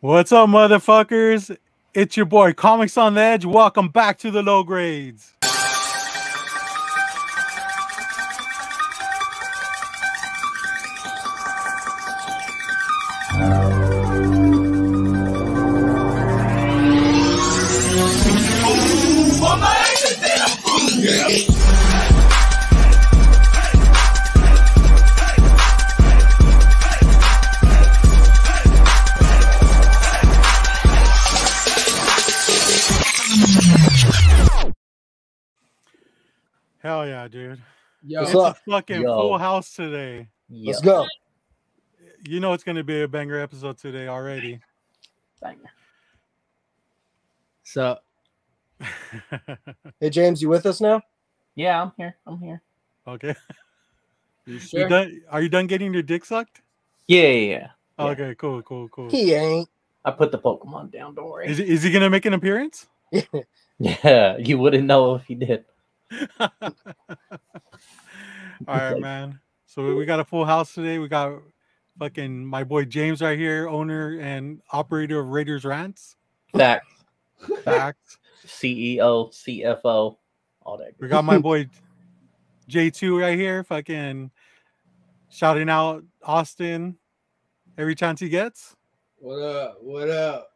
What's up, motherfuckers? It's your boy, Comics on the Edge. Welcome back to the Low Grades. Hell yeah, dude. Yo, it's a fucking full house today. Let's go. You know it's going to be a banger episode today already. Banger. So, hey, James, you with us now? Yeah, I'm here. I'm here. Okay. You sure? Are you done getting your dick sucked? Yeah. Okay, cool. He ain't. I put the Pokemon down. Don't worry. Is he going to make an appearance? Yeah, you wouldn't know if he did. All right, man. So we got a full house today. We got fucking my boy James right here, owner and operator of Raiders Rants. Facts. CEO, CFO, all that. We got my boy J2 right here, fucking shouting out Austin every chance he gets. What up?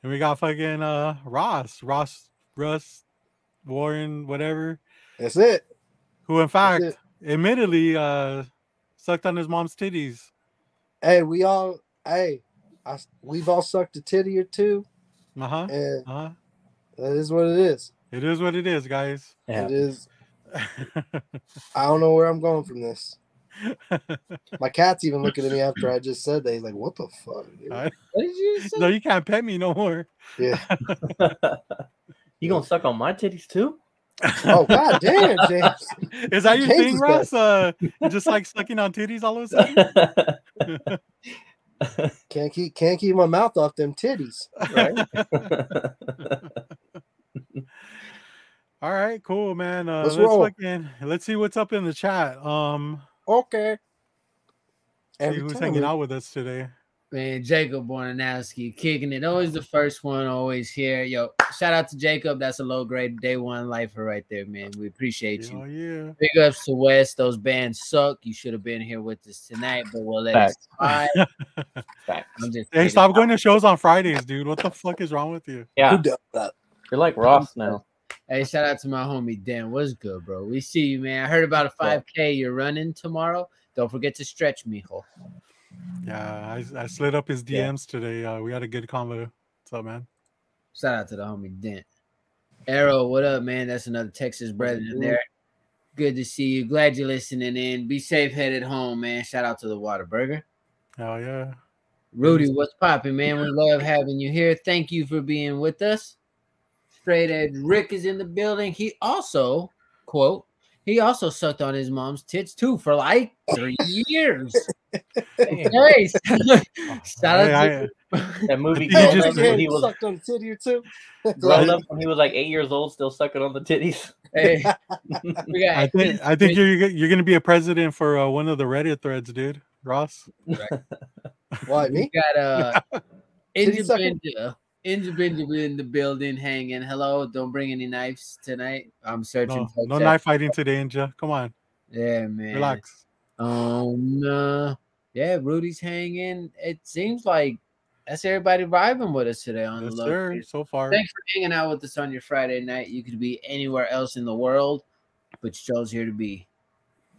And we got fucking Russ, Warren, whatever. That's it. Who, in fact, admittedly sucked on his mom's titties. Hey, we've all sucked a titty or two. And that is what it is. It is what it is, guys. Yeah. It is. I don't know where I'm going from this. My cat's even looking at me after I just said that. He's like, "What the fuck? What did you say? No, you can't pet me no more." Yeah. You gonna suck on my titties too? Oh, god damn, James. Is that your thing, Russ? You just like sucking on titties all of a sudden? Can't keep my mouth off them titties. Right? All right, cool, man. Let's see what's up in the chat. Okay. See who's hanging out with us today. Man, Jacob Bornanowski kicking it. Always the first one, always here. Yo, shout out to Jacob. That's a low grade day one lifer right there, man. We appreciate you. Oh, yeah. Big ups to West. Those bands suck. You should have been here with us tonight, but we'll let it slide. Hey, stop going to shows on Fridays, dude. What the fuck is wrong with you? Yeah. Who does that? You're like Ross now. Hey, shout out to my homie Dan. What's good, bro? We see you, man. I heard about a 5K you're running tomorrow. Don't forget to stretch, mijo. Yeah, I slid up his DMs today. We had a good convo. What's up, man? Shout out to the homie Dent. Arrow, what up, man? That's another Texas brother in there. Good to see you. Glad you're listening in. Be safe headed home, man. Shout out to the Waterburger. Hell yeah. Rudy, what's popping, man? We love having you here. Thank you for being with us. Straight Edge Rick is in the building. He also, quote, he also sucked on his mom's tits too for like 3 years. Hey, shout out to that movie. He sucked on the titty or two. Grown up when he was like 8 years old, still sucking on the titties. Hey, I think you're gonna be a president for one of the Reddit threads, dude. Ross. Right. Why me? We got Inja Benjamin in the building hanging. Hello, don't bring any knives tonight. I'm searching. No knife fighting today, Inja. Come on. Yeah, man. Relax. Yeah, Rudy's hanging. It seems like that's everybody vibing with us today on the Low Grade. So far. Thanks for hanging out with us on your Friday night. You could be anywhere else in the world, but you chose here to be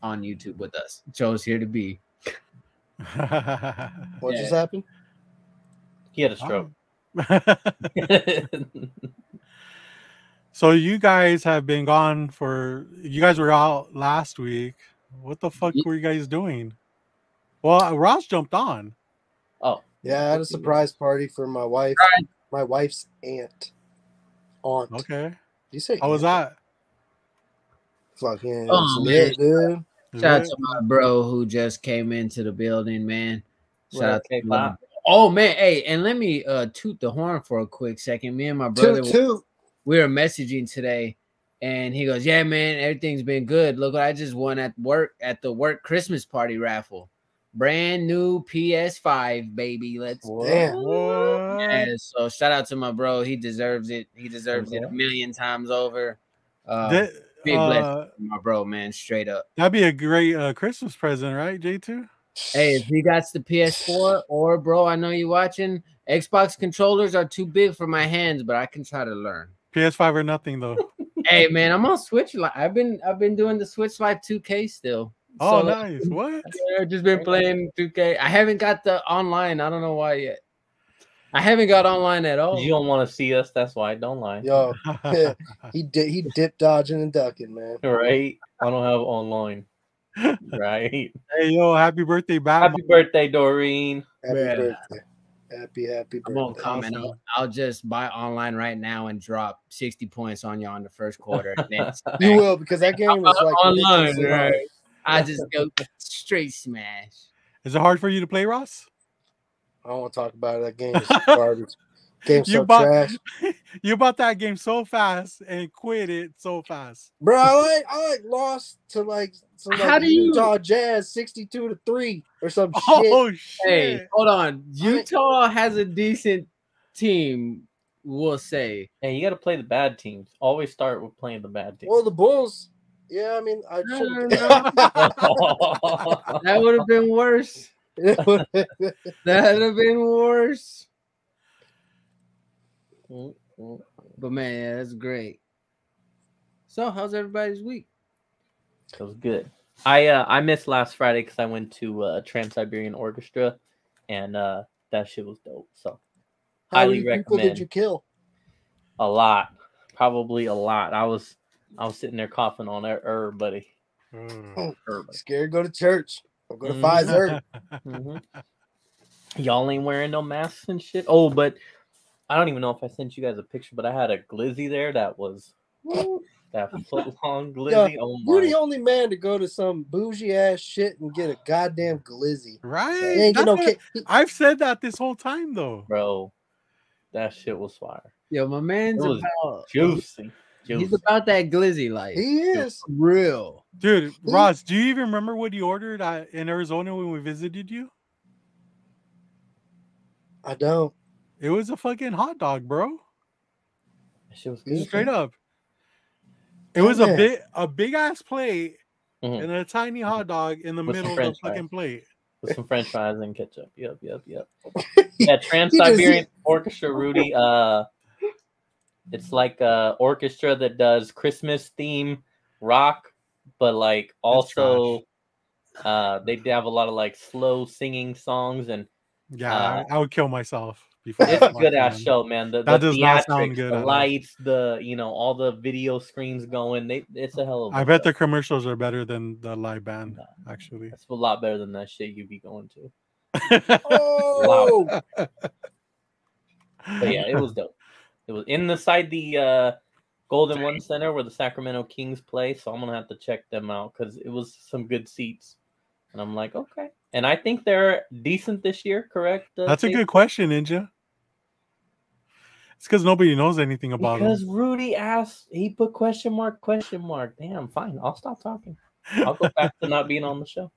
on YouTube with us. You chose here to be. What just happened? He had a stroke. So you guys have been gone you guys were out last week. What the fuck were you guys doing? Well, Ross jumped on. Oh. Yeah, I had a surprise party for my wife. My wife's aunt. Okay. You say how was that? Fucking lit, dude. Shout out to my bro who just came into the building, man. Shout out to K-pop. Oh man, hey, and let me toot the horn for a quick second. Me and my brother we were messaging today, and he goes, "Yeah, man, everything's been good. Look what I just won at the work Christmas party raffle." brand new PS5, baby. Let's Damn. What? yeah, so shout out to my bro. He deserves it. He deserves it a million times over. That, Big blessing, my bro, man. Straight up. that'd be a great Christmas present, right, J2? Hey, if he got the PS4 or bro, I know you watching. Xbox controllers are too big for my hands, but I can try to learn. PS5 or nothing though. Hey man, I'm on Switch. I've been doing the Switch Live 2K still. Oh, So, nice. What? I've just been playing 2K. I haven't got the online. I don't know why yet. I haven't got online at all. You don't want to see us, that's why. Don't lie. Yo, he dip dodging and ducking, man. Right? I don't have online. Right? Hey, yo, happy birthday, Batman. Happy birthday, Doreen. Happy Yeah. birthday. Happy I won't birthday. comment. Awesome. I'll just buy online right now and drop 60 points on you on the first quarter. And then You will, because that game is like online, ridiculously hard. right? I just go straight smash. Is it hard for you to play, Ross? I don't want to talk about it. That game is garbage. Game's You so bought- trash. You bought that game so fast and quit it so fast. Bro, I lost to some How do you- Utah Jazz 62-3 or some shit. Oh shit! Hey, hold on. Utah has a decent team, we'll say. Hey, you got to play the bad teams. Always start with playing the bad teams. Well, the Bulls. Yeah, I mean, I No, should. That would have been worse. That would have been worse. But man, yeah, that's great. So, how's everybody's week? It was good. I missed last Friday because I went to Trans-Siberian Orchestra, and that shit was dope. So How highly many people recommend. did you kill? A lot, probably a lot. I was sitting there coughing on everybody. Mm. Scared to go to church. Or go to Mhm. Pfizer. Mhm. Y'all ain't wearing no masks and shit. Oh, but I don't even know if I sent you guys a picture, but I had a glizzy there that was that foot long glizzy. Oh You're the my! only man to go to some bougie ass shit and get a goddamn glizzy. Right? He ain't get That's no what- kick. I've said that this whole time though. Bro, that shit was fire. Yo, my man's It was about Juicy. he's about that glizzy life. He is. Real. Dude, Ross, do you even remember what you ordered in Arizona when we visited you? I don't. It was a fucking hot dog, bro. That shit was good. Straight up. It Oh, was man. a big ass plate Mhm. and a tiny hot dog in the With some middle of the french fries. fucking plate. With some French fries and ketchup. Yep. Yeah, Trans-Siberian Orchestra, Rudy. It's like a orchestra that does Christmas theme rock, but like also they have a lot of like slow singing songs, and Yeah, I would kill myself before. it's a good ass show, man. The That does not sound theatrics, good the at all. lights, all the video screens going. It's a hell of a I bet show. the commercials are better than the live band, actually. It's a lot better than that shit you be going to. Oh, But yeah, it was dope. It was inside the Golden One Center where the Sacramento Kings play, so I'm gonna have to check them out because it was some good seats. And I'm like, okay. And I think they're decent this year, correct? That's a Chase? good question, Ninja. It's because nobody knows anything about Because them. Rudy asked, he put question mark. Damn, fine. I'll stop talking. I'll go back to not being on the show.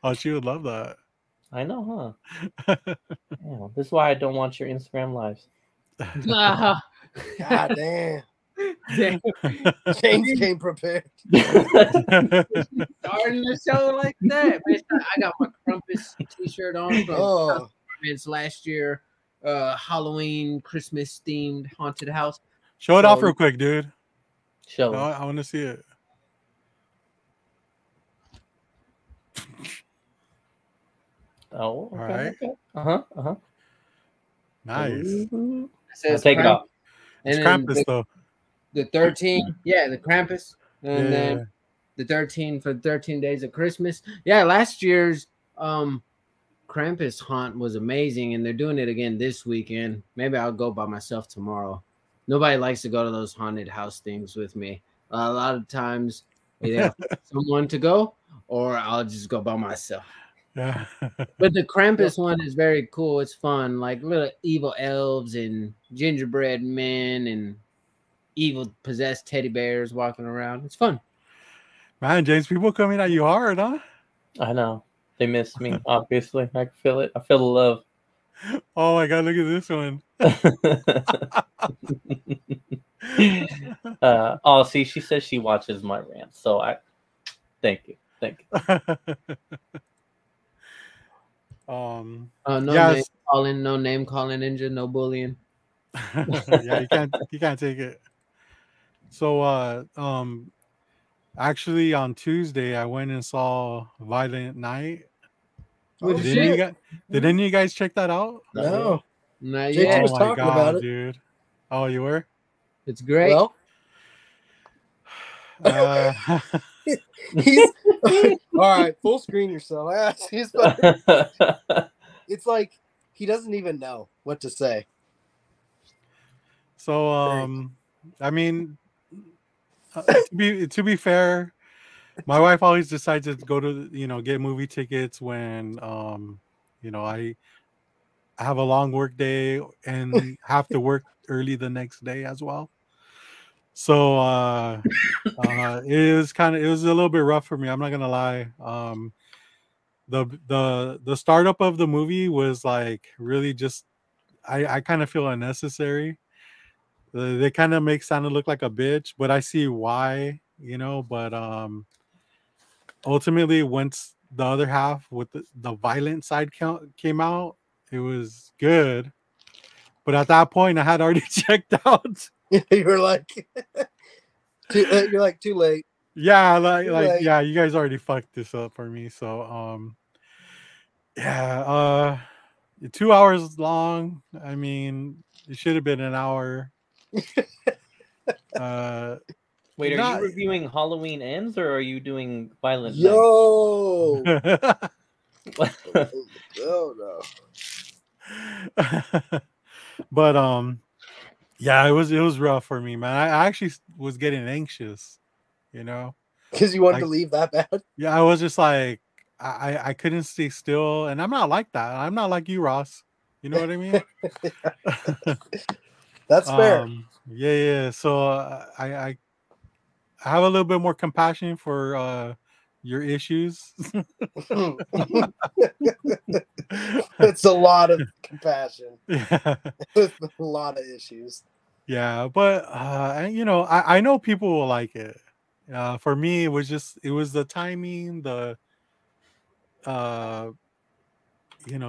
Oh, she would love that. I know, huh? Yeah, this is why I don't watch your Instagram lives. god damn. Damn. James came prepared. Starting the show like that. Man, I got my Crumpus t-shirt on from Oh, events last year. Halloween, Christmas themed haunted house. Show it So- off real quick, dude. Show. I want to see it. Oh, okay. Alright. Okay. Uh-huh. Nice. Ooh. It says Take it Kramp- off. It's And then Krampus, though. the 13, yeah, the Krampus. And Yeah. then the 13 for 13 days of Christmas. Yeah, last year's Krampus haunt was amazing, and they're doing it again this weekend. Maybe I'll go by myself tomorrow. Nobody likes to go to those haunted house things with me. A lot of times, either have someone to go, or I'll just go by myself. Yeah. But the Krampus one is very cool. It's fun, like little evil elves and gingerbread men and evil possessed teddy bears walking around. It's fun. Man, James, people coming at you hard, huh? I know. They missed me, obviously. I can feel it. I feel the love. Oh my god, look at this one. Oh, see, she says she watches my rants, so I thank you. No yes. name calling, no name calling, ninja, no bullying. Yeah, you can't take it. So actually on Tuesday I went and saw Violent Night. Oh, Did shit. any of you guys check that out? No. Not JT yet. Oh was my talking god, about it. dude. Oh, you were? It's great. Well, he's all right. Full screen yourself. It's like he doesn't even know what to say. So I mean, to be fair, my wife always decides to go to get movie tickets when I have a long work day and have to work early the next day as well. So it was a little bit rough for me. I'm not gonna lie. The startup of the movie was like really just I kind of feel unnecessary. They kind of make Santa look like a bitch, but I see why, but ultimately once the other half with the violent side count came out, it was good. But at that point I had already checked out. You were like you're like too late. Yeah, Too late. yeah, you guys already fucked this up for me. So yeah, 2 hours long. I mean, it should have been an hour. Wait, are not you reviewing Halloween Ends or are you doing Violent Night? Yo. Oh no. But yeah, it was rough for me, man. I actually was getting anxious, Because you wanted like, to leave that bad. yeah, I was just like I couldn't stay still, and I'm not like that. I'm not like you, Ross. You know what I mean? That's fair. Yeah. So I have a little bit more compassion for your issues. It's a lot of compassion. Yeah. With a lot of issues. Yeah, but I know people will like it. For me, it was the timing, the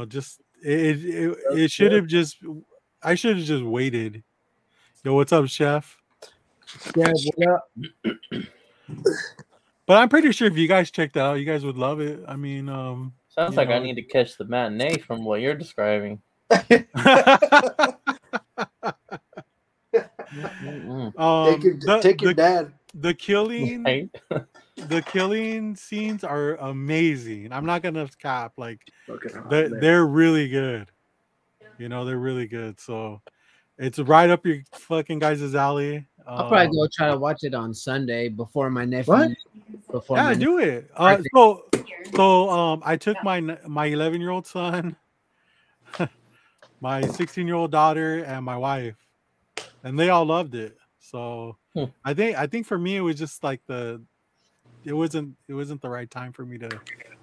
just it should have just I should have just waited. Yo, what's up, chef? Yeah, what up? But I'm pretty sure if you guys checked out, you guys would love it. I mean, Sounds like I need to catch the matinee from what you're describing. Take your dad. The killing, Right? the killing scenes are amazing. I'm not gonna cap. Like they're really good. They're really good. So it's right up your fucking guys' alley. I'll probably go try to watch it on Sunday before my nephew. What? Before Yeah, my do it. So I took my 11-year-old son, my 16-year-old daughter, and my wife, and they all loved it. So I think for me it was just like it wasn't the right time for me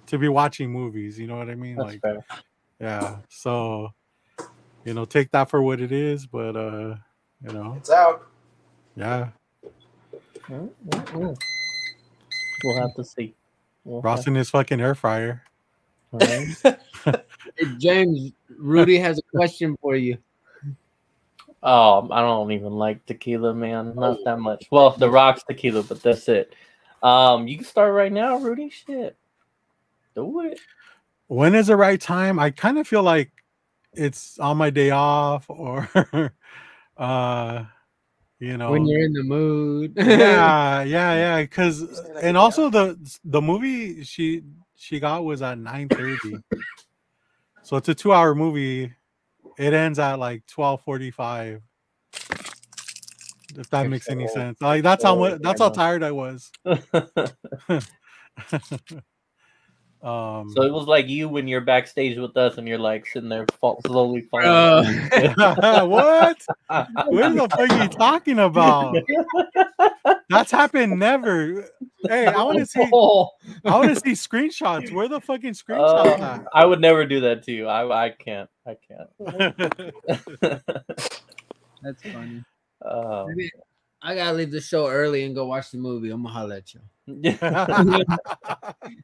to be watching movies. You know what I mean? That's fair. Yeah. So take that for what it is. But It's out. Yeah. We'll have to see. Ross in his fucking air fryer. Right. Hey, James, Rudy has a question for you. Oh, I don't even like tequila, man. Not that much. Well, the Rock's tequila, but that's it. You can start right now, Rudy. Shit. Do it. When is the right time? I kind of feel like it's on my day off or when you're in the mood. yeah. And also the movie she got was at 9:30. So it's a 2-hour movie. It ends at like 12:45. If that makes any sense. Like that's how tired I was. So it was like you when you're backstage with us and you're like sitting there slowly falling. What? What the fuck are you talking about? That's happened never. Hey, I want to see. I want to see screenshots. Where the fucking screenshots I would never do that to you. I can't. I can't. at? That's funny. Oh. Maybe I gotta leave the show early and go watch the movie. I'm gonna holler at you.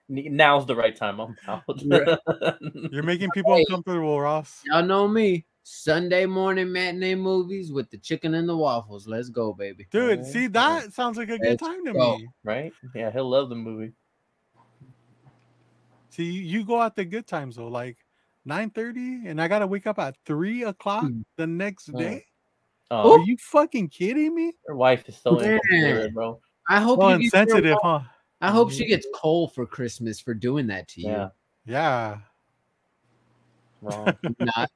Now's the right time. I'm out. You're making people uncomfortable, Ross. Y'all know me. Sunday morning matinee movies with the chicken and the waffles. Let's go, baby. Dude, see, that sounds like a good time to me. Right? Yeah, he'll love the movie. See, you go out the good times though, like 9:30, and I gotta wake up at 3 o'clock the next day. Oh, are you fucking kidding me? Your wife is so inconsiderate, bro. I hope Well, you get insensitive, huh? I hope she gets coal for Christmas for doing that to you. Yeah. Wrong. Not.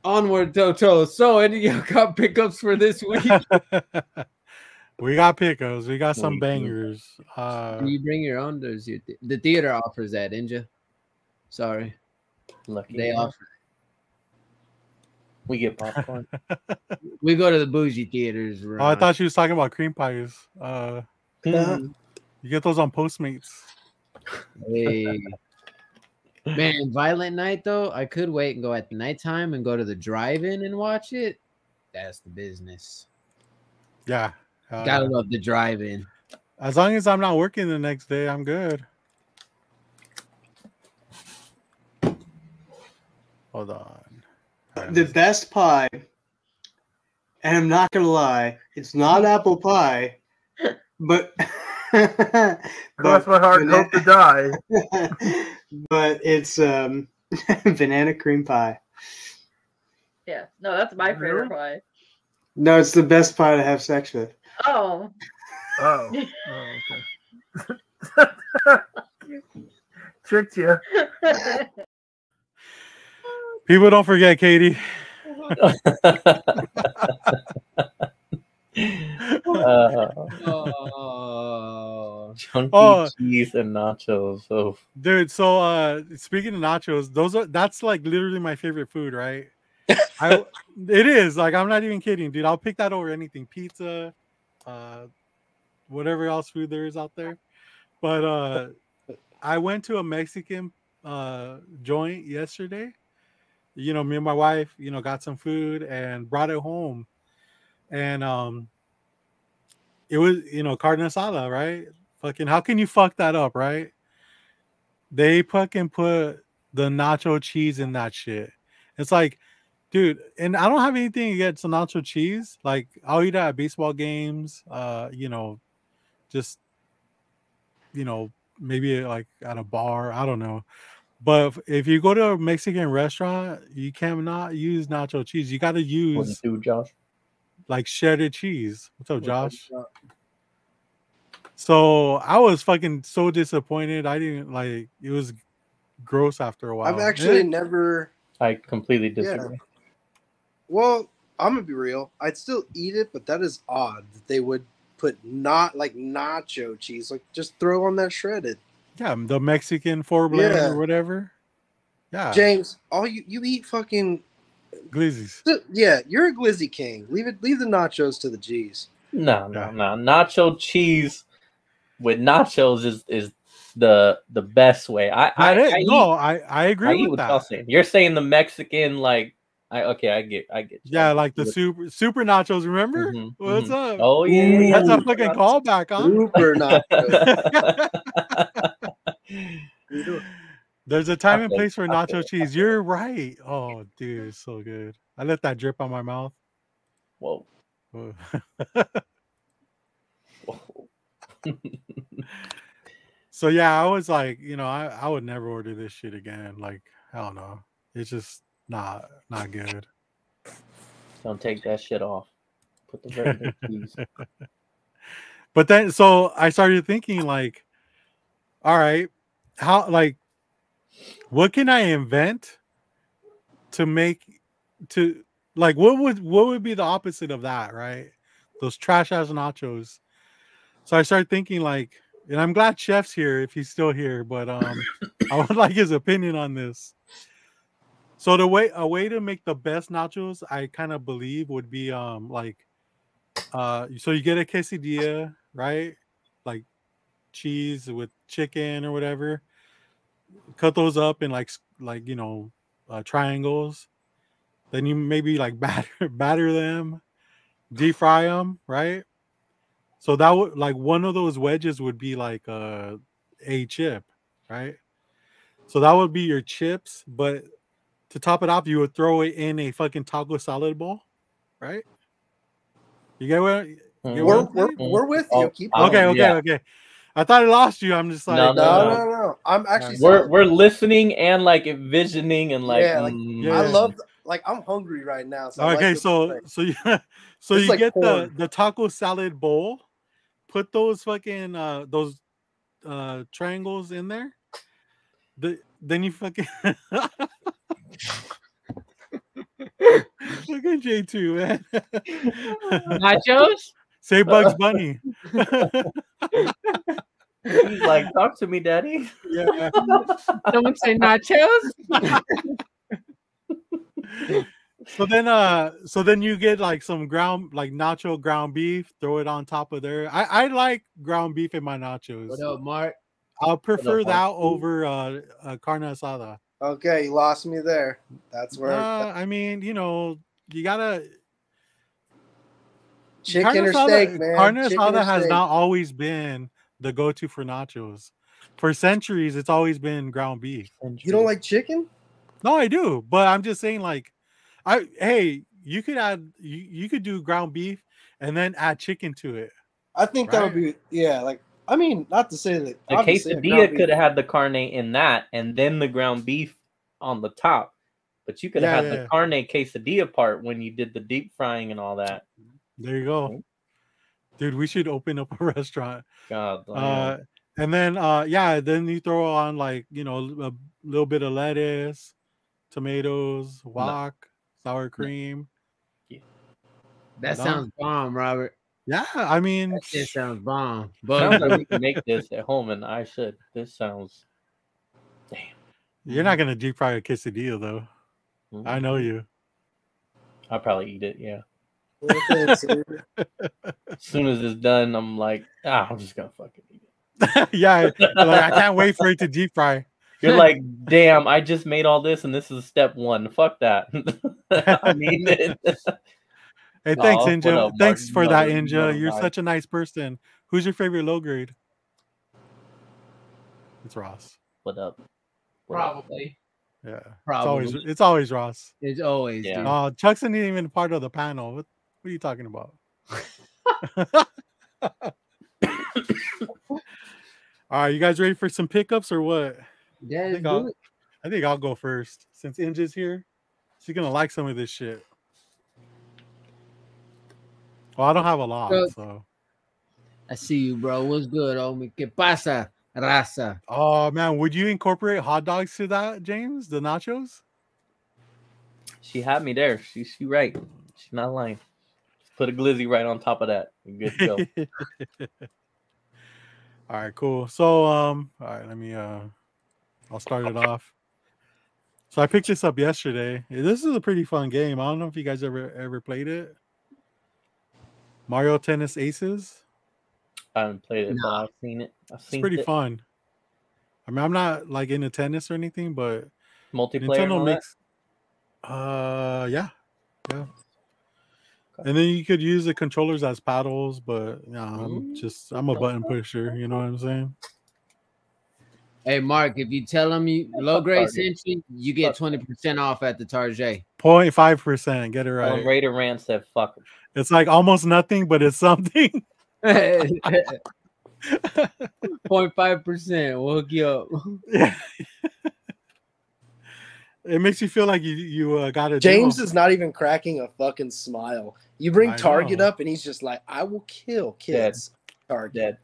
Onward, Toto. So, any y'all got pickups for this week? We got pickups. We got some bangers. Do you bring your own? Does the theater offers that, didn't you? Sorry. Lucky. They offer. We get popcorn. We go to the bougie theaters. Oh, I thought she was talking about cream pies. You get those on Postmates. Hey. Man, Violent Night though, I could wait and go at the nighttime and go to the drive-in and watch it. That's the business. Yeah. Gotta love the drive-in. As long as I'm not working the next day, I'm good. Hold on. The best pie, and I'm not gonna lie, it's not apple pie, but cross my heart and hope to die. But it's banana cream pie. Yeah, no, that's my favorite pie. No, it's the best pie to have sex with. Oh. Oh, okay. Tricked you. People don't forget, Katie. Chunky cheese and nachos. So, dude, so speaking of nachos, that's like literally my favorite food, right? It is, like, I'm not even kidding, dude. I'll pick that over anything. Pizza, whatever else food there is out there. But I went to a Mexican joint yesterday. You know, me and my wife, you know, got some food and brought it home. And it was, you know, carne asada, right? Fucking, how can you fuck that up, right? They fucking put the nacho cheese in that shit. It's like, dude, and I don't have anything against the nacho cheese. Like, I'll eat it at baseball games, you know, just, you know, maybe like at a bar. I don't know. But if you go to a Mexican restaurant, you cannot use nacho cheese. You got to use Josh? Like shredded cheese. What's up, Josh? So I was fucking so disappointed. I didn't like it. Was gross after a while. I've actually never. I completely disagree. Yeah. Well, I'm gonna be real. I'd still eat it, but that is odd that they would put not like nacho cheese. Like just throw on that shredded. Yeah, the Mexican 4-blend or whatever. Yeah, James, all you eat fucking glizzies. Yeah, you're a glizzy king. Leave the nachos to the G's. No. Nacho cheese with nachos is the best way. I agree with that. Saying. You're saying the Mexican, like, I get. Yeah, like the super nachos. Remember? What's up? Oh yeah, that's a fucking callback, huh? Super nachos. There's a time and place for nacho cheese. You're right. Oh, dude, it's so good. I let that drip on my mouth. Whoa. So yeah, I was like, you know, I would never order this shit again. Like, I don't know. It's just not good. Don't take that shit off. Put the regular cheese. But then, so I started thinking, like, all right, what can I invent to make what would be the opposite of that, right? Those trash ass nachos. So I started thinking, like, and I'm glad Chef's here if he's still here, but I would like his opinion on this. So a way to make the best nachos, I kind of believe, would be like So you get a quesadilla, right? Like cheese with chicken or whatever. Cut those up in like triangles. Then you maybe like batter them, deep fry them, right? So that would like one of those wedges would be like a chip, right? So that would be your chips, but to top it off, you would throw it in a fucking taco salad bowl, right? You get what? We're with you. Keep Okay, going. okay. I thought I lost you. I'm just like no. I'm actually we're listening and like envisioning and like I love like I'm hungry right now. So okay, so you like get porn. the taco salad bowl, put those fucking triangles in there. Then you fucking look at J2, man. Nachos? Say Bugs Bunny. He's like, talk to me, daddy. Yeah. Someone say nachos? So then you get like some nacho ground beef, throw it on top of there. I like ground beef in my nachos. What up, Mark? I'll prefer that over carne asada. Okay, you lost me there. That's where I mean, you gotta chicken or steak, man. Carne asada has not always been the go-to for nachos. For centuries, it's always been ground beef. You don't like chicken? No, I do, but I'm just saying, like, you could add, you could do ground beef and then add chicken to it. I think that would be, like, I mean, not to say that the quesadilla could have had the carne in that and then the ground beef on the top, but you could have had the carne quesadilla part when you did the deep frying and all that. There you go, dude. We should open up a restaurant. God, and then then you throw on like a little bit of lettuce, tomatoes, wok, sour cream. That sounds bomb, Robert. Yeah, I mean, that shit sounds bomb. But sounds like we can make this at home, and I should. This sounds damn. You're not gonna deep fry a quesadilla though. I know you. I'll probably eat it. Yeah. As soon as it's done, I'm like, I'm just gonna fucking eat it. Yeah, like, I can't wait for it to deep fry. You're like, damn, I just made all this, and this is step one. Fuck that. I need it. Hey, thanks, Inja. Thanks for that, Inja. You're such a nice person. Who's your favorite low grade? It's Ross. What up? Probably. Yeah. Probably. It's always Ross. It's always. Yeah. Chuck's not even part of the panel. What are you talking about? All right, you guys ready for some pickups or what? Yeah, I think I'll go first since Inja's here. She's gonna like some of this shit. Well, I don't have a lot, so. I see you, bro. What's good, homie? ¿Qué pasa, raza? Oh man, would you incorporate hot dogs to that, James? The nachos? She had me there. She right. She's not lying. Just put a glizzy right on top of that. You're good to go. All right, cool. So all right, let me I'll start it off. So I picked this up yesterday. This is a pretty fun game. I don't know if you guys ever played it. Mario Tennis Aces. I haven't played it, but I've seen it. It's pretty fun. I mean, I'm not like into tennis or anything, but multiplayer. Nintendo makes. Yeah. Okay. And then you could use the controllers as paddles, but I'm a button pusher. You know what I'm saying? Hey, Mark, if you tell them you low grade sent you get 20% off at the Target. 0.5%. Get it right. Raider Rant said, "Fuck." It's like almost nothing, but it's something. 0.5%. We'll hook you up. Yeah. It makes you feel like you got a James deal. is not even cracking a fucking smile. You bring Target up, and he's just like, "I will kill kids." Target. Dead.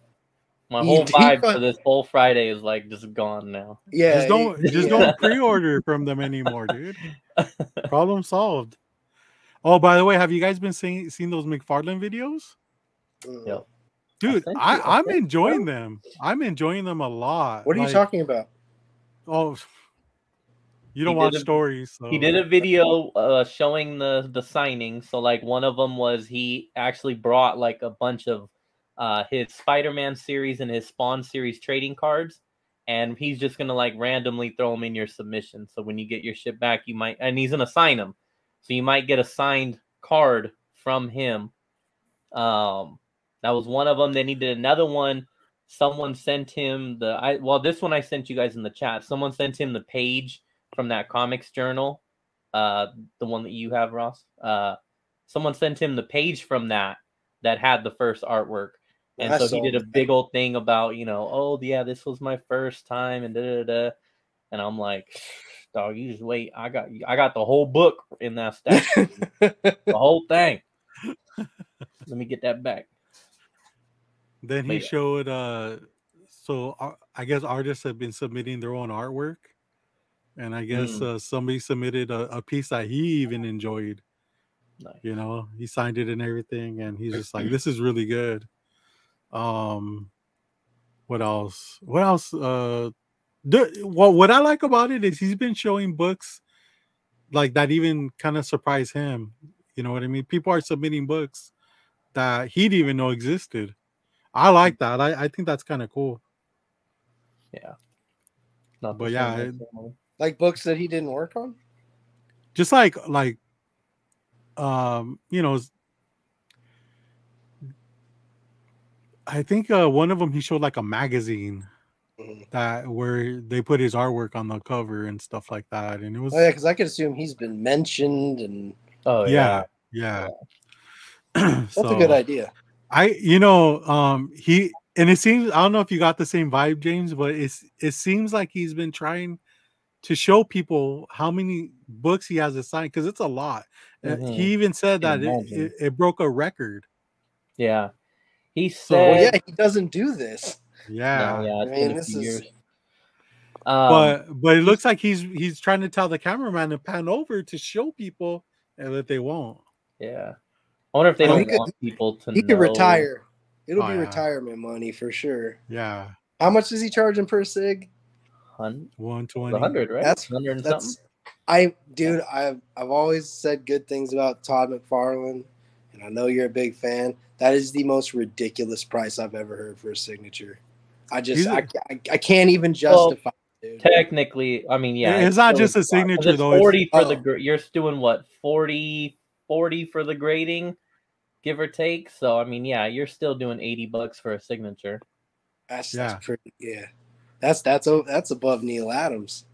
My whole vibe for this whole Friday is like just gone now. Yeah, just don't pre-order from them anymore, dude. Problem solved. Oh, by the way, have you guys been seen those McFarlane videos? Yep. Dude, I'm enjoying them. I'm enjoying them a lot. What are you talking about? Oh, You don't watch stories. So. He did a video showing the signing. So like one of them was he actually brought like a bunch of his Spider-Man series and his Spawn series trading cards, and he's just gonna like randomly throw them in your submission. So when you get your shit back, you might, and he's gonna sign them. So you might get a signed card from him. That was one of them. Then he did another one. Someone sent him this one I sent you guys in the chat. Someone sent him the page from that comics journal, the one that you have, Ross. Someone sent him the page from that had the first artwork, and so he did a big old thing about, oh yeah, this was my first time, and and I'm like, dog, you just wait. I got the whole book in that stack, the whole thing. Let me get that back. Then he showed. So I guess artists have been submitting their own artwork. And I guess somebody submitted a piece that he even enjoyed. Nice. He signed it and everything, and he's just like, "This is really good." What else? What I like about it is he's been showing books like that even kind of surprise him. You know what I mean? People are submitting books that he didn't even know existed. I like that. I think that's kind of cool. Yeah. But yeah. Like books that he didn't work on? Just like I think one of them he showed like a magazine that where they put his artwork on the cover and stuff like that, and it was because I could assume he's been mentioned and yeah. That's a good idea. He and it seems, I don't know if you got the same vibe, James, but it seems like he's been trying to show people how many books he has assigned, because it's a lot. He even said that it broke a record. Yeah, he said. He doesn't do this. Yeah, it's been a few years. But it looks like he's trying to tell the cameraman to pan over to show people, and that they won't. Yeah, I wonder if they don't want people to know. He could retire. It'll be retirement money for sure. Yeah. How much is he charging per sig? 120. 100, right? That's 100 something. I've always said good things about Todd McFarlane, and I know you're a big fan. That is the most ridiculous price I've ever heard for a signature. I can't even justify it, dude. Technically, I mean, yeah, it's not just a signature, it's though. 40 for the you're doing what, 40 for the grading, give or take. So I mean, yeah, you're still doing $80 for a signature. That's pretty. Yeah, that's above Neil Adams.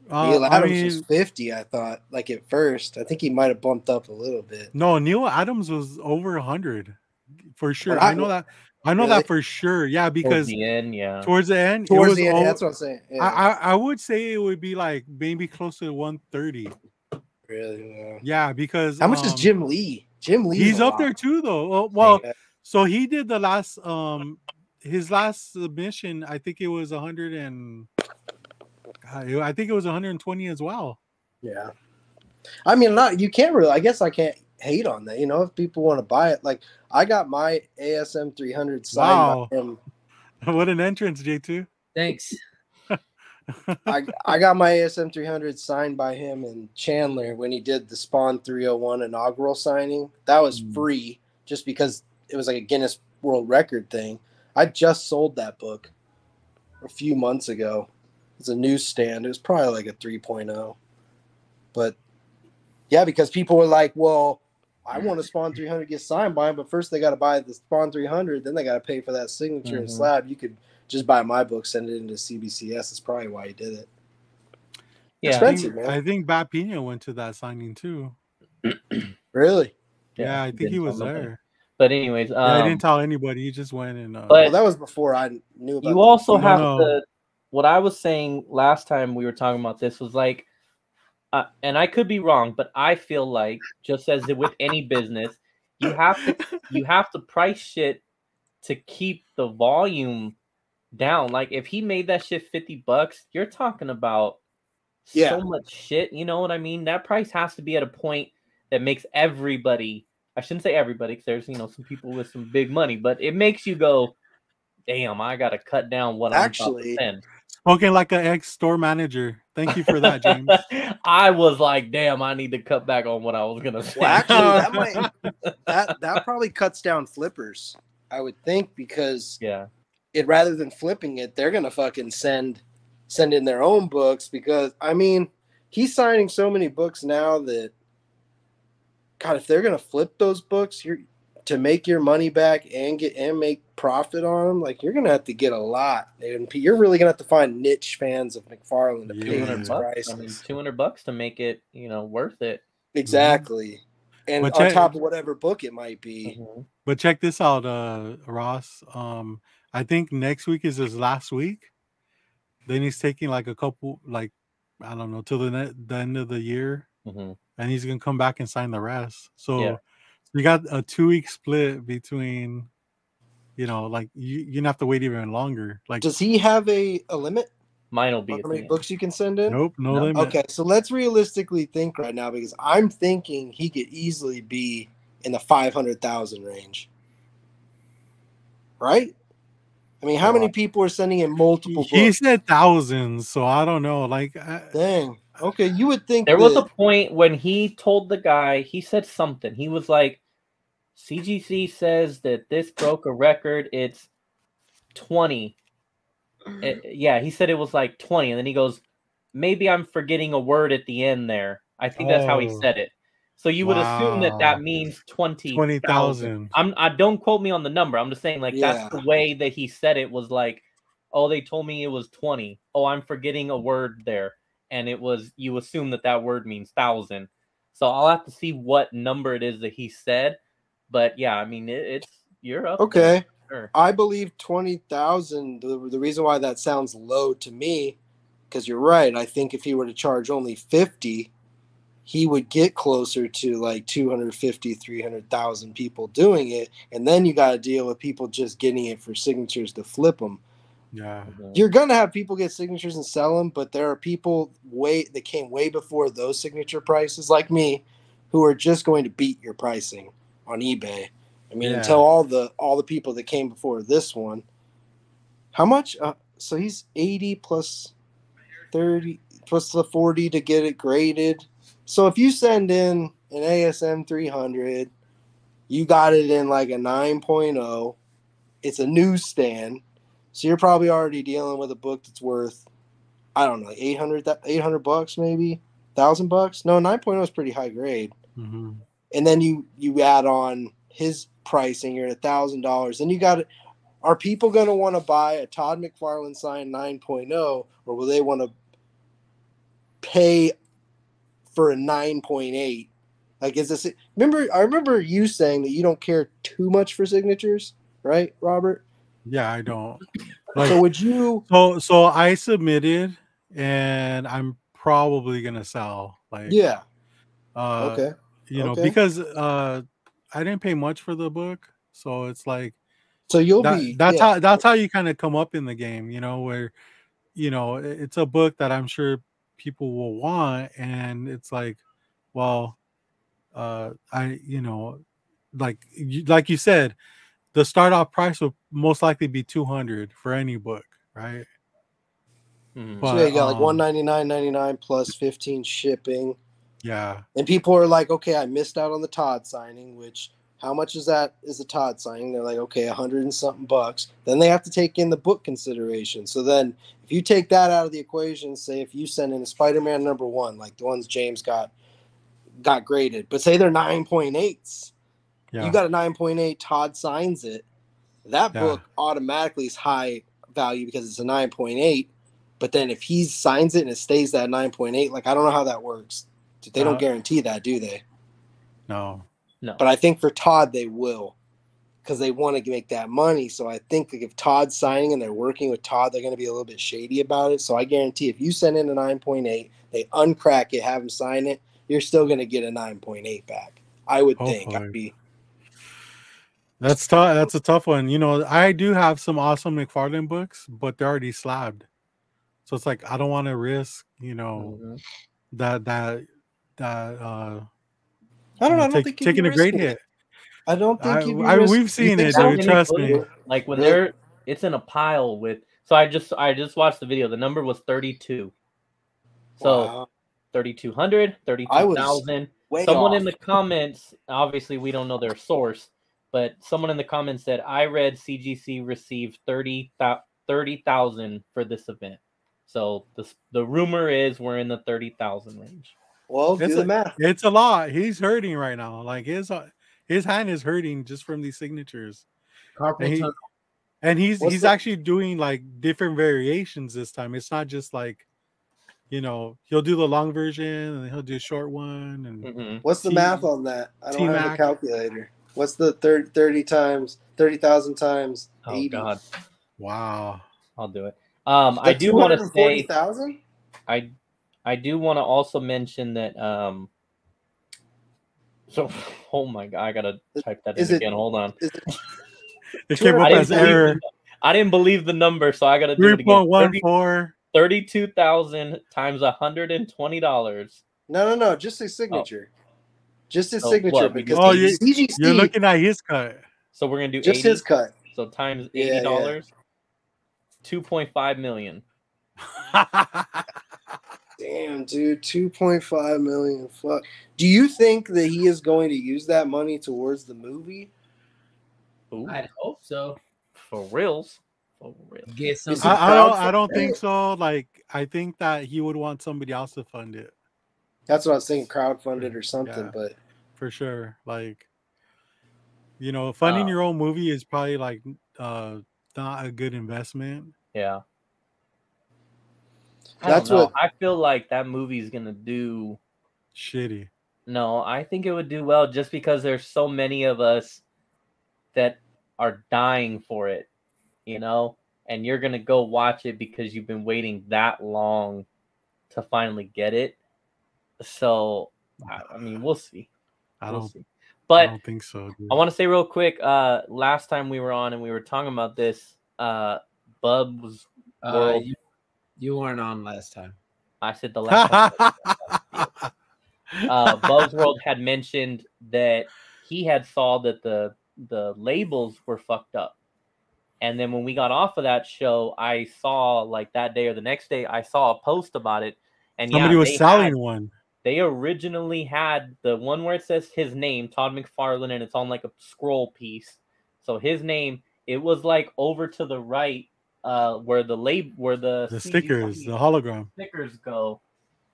Neil Adams was 50, I thought. Like at first, I think he might have bumped up a little bit. No, Neil Adams was over 100 for sure. I know that. I know that for sure. Yeah, because towards the end, that's what I'm saying. Yeah. I would say it would be like maybe close to 130. Really? Yeah, because how much is Jim Lee? Jim Lee. He's up there too, though. Well, so he did the last his last submission. I think it was 100 and. I think it was 120 as well. Yeah, I mean, you can't really. I guess I can't hate on that. If people want to buy it, like I got my ASM 300 signed by him. What an entrance, J2. Thanks. I got my ASM 300 signed by him in Chandler when he did the Spawn 301 inaugural signing. That was free, just because it was like a Guinness World Record thing. I just sold that book a few months ago. It's a newsstand. It was probably like a 3.0. But yeah, because people were like, well, I want a Spawn 300 get signed by him, but first they got to buy the Spawn 300, then they got to pay for that signature and slab. You could just buy my book, send it into CBCS. That's probably why he did it. Yeah, expensive, man. I think Bat Pino went to that signing too. Really? Yeah, I think he was there. But anyways, I didn't tell anybody. He just went and. But that was before I knew about. You also have to. What I was saying last time we were talking about this was like, and I could be wrong, but I feel like just as with any business, you have to price shit to keep the volume down. Like if he made that shit $50, you're talking about so much shit. You know what I mean? That price has to be at a point that makes everybody. I shouldn't say everybody, because there's some people with some big money, but it makes you go, damn, I gotta cut down what Actually, I'm about to send. Spoken like an ex-store manager. Thank you for that, James. I was like, damn, I need to cut back on what I was gonna say. well, actually, that might that probably cuts down flippers, I would think, because Yeah. it rather than flipping it, they're gonna fucking send in their own books, because I mean, he's signing so many books now that, God, if they're gonna flip those books, you're to make your money back and make profit on them, like, you're gonna have to get a lot, and you're really gonna have to find niche fans of McFarlane to pay Yeah. these $200. prices. I mean, $200 to make it, worth it. Exactly, and But on top of whatever book it might be. Mhm. But check this out, Ross. I think next week is his last week. Then he's taking like a couple, like, I don't know, till the end of the year, Mhm. and he's gonna come back and sign the rest. So Yeah. you got a 2-week split between, like you're gonna have to wait even longer. Like, Does he have a limit Mine will be on at how the many end. books you can send in? nope, no No. limit. Okay, so let's realistically think right now, because I'm thinking he could easily be in the 500,000 range. Right? I mean, how many people are sending in multiple He books? said thousands, so I don't know. Like, Dang. Okay, you would think There was a that, point when he told the guy, he said something. He was like, CGC says that this broke a record. It's 20. Yeah, he said it was like 20. And then he goes, maybe I'm forgetting a word at the end there. I think that's how he Oh. said it. So you would assume that Wow. means 20,000. 20,000. I don't quote me on the number. I'm just saying, like, Yeah. that's the way that he said it, was like, oh, they told me it was 20. Oh, I'm forgetting a word there. And it was, you assume that word means 1,000. So I'll have to see what number it is that he said. But yeah, I mean, it's, you're up okay, there. Sure. I believe 20,000. The reason why that sounds low to me, because you're right. I think if he were to charge only 50, he would get closer to like 250, 300,000 people doing it. And then you got to deal with people just getting it for signatures to flip them. Yeah. You're going to have people get signatures and sell them, but there are people that came way before those signature prices, like me, who are just going to beat your pricing on eBay. I mean, Yeah. until all the people that came before this one. How much? So he's 80 plus 30 plus the 40 to get it graded. So if you send in an ASM 300, you got it in like a 9.0. It's a newsstand. So you're probably already dealing with a book that's worth, I don't know, 800 bucks maybe, $1,000. No, 9.0 is pretty high grade. Mm-hmm. And then you add on his pricing, you're at $1,000. Then you got it. Are people going to want to buy a Todd McFarlane signed 9.0, or will they want to pay for a 9.8? Like, is this? I remember you saying that you don't care too much for signatures, right, Robert? Yeah, I don't. Like, So would you? So I submitted, and I'm probably gonna sell. Like, Yeah. Okay. Okay. Because I didn't pay much for the book, so it's like, so you'll be. That's how you kind of come up in the game, where it's a book that I'm sure people will want, and it's like, well, like you said, the start off price will most likely be 200 for any book, right? Mm-hmm. So you got like $199.99 plus 15 shipping. Yeah. And people are like, okay, I missed out on the Todd signing, which how much is that is the Todd signing? They're like, okay, 100 and something bucks. Then they have to take in the book consideration. So then if you take that out of the equation, say if you send in a Spider-Man #1, like the ones James got graded, but say they're 9.8s. Yeah. You got a 9.8, Todd signs it. That book automatically is high value because it's a 9.8. But then if he signs it and it stays that 9.8, like, I don't know how that works. They don't guarantee that, do they? No. But I think for Todd, they will, because they want to make that money. So I think if Todd's signing and they're working with Todd, they're going to be a little bit shady about it. So I guarantee if you send in a 9.8, they uncrack it, have him sign it, you're still going to get a 9.8 back. I would think. That's tough. That's a tough one. I do have some awesome McFarlane books, but they're already slabbed. So it's like, I don't want to risk, that I don't know. I don't think taking a great hit. I don't think you'd be we've seen it, dude. Trust me. Like when they're It's in a pile with. So I just watched the video. The number was 32. So Wow. 3,200, I was 32,000. way Someone off. in the comments, obviously we don't know their source, but someone in the comments said, I read CGC received 30,000 for this event. So the rumor is we're in the 30,000 range. Well, do the math. It's a lot. He's hurting right now. Like his hand is hurting just from these signatures. And he's actually doing like different variations this time. It's not just like, you know, he'll do the long version and then he'll do a short one. And what's the math on that? I don't have a calculator. What's the 30,000 times 80? Oh God! Wow! I'll do it. I do want to say 240,000. I do want to also mention that. So, oh my God, I gotta type that in again. Hold on. It came up as error. I didn't believe the number, so I gotta do it again. 3.14. 32,000 times $120. No, just his signature. Just his signature. What? Because CGC, you're looking at his cut. So we're gonna do just 80? His cut. So times $80, 2.5 million. Damn, dude, 2.5 million. Fuck. Do you think that he is going to use that money towards the movie? Ooh. I hope so. For reals. Get some. I don't think so. Like, I think that he would want somebody else to fund it. That's what I was thinking, crowdfunded or something. Yeah, but for sure, like, you know, funding your own movie is probably like not a good investment. Yeah. That's what I feel like that movie is gonna do. Shitty. No, I think it would do well just because there's so many of us that are dying for it, you know, and you're gonna go watch it because you've been waiting that long to finally get it. So, I mean, we'll see. We'll see. But I don't think so, dude. I want to say real quick. Last time we were on and we were talking about this, Bub's World. You weren't on last time. I said the last time. Bub's World had mentioned that he had saw that the labels were fucked up. And then when we got off of that show, I saw like that day or the next day, I saw a post about it. And somebody was selling one. They originally had the one where it says his name, Todd McFarlane, and it's on like a scroll piece. So his name, it was like over to the right, where the stickers, the hologram stickers go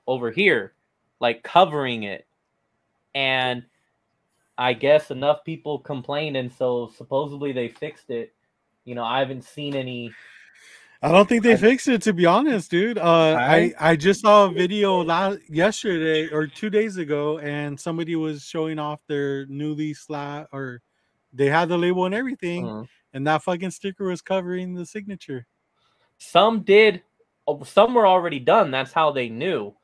over here, like covering it. And I guess enough people complained, and so supposedly they fixed it. You know, I haven't seen any. I don't think they fixed it, to be honest, dude. I just saw a video yesterday or 2 days ago, and somebody was showing off their newly or they had the label and everything, and that fucking sticker was covering the signature. Some did, some were already done. That's how they knew.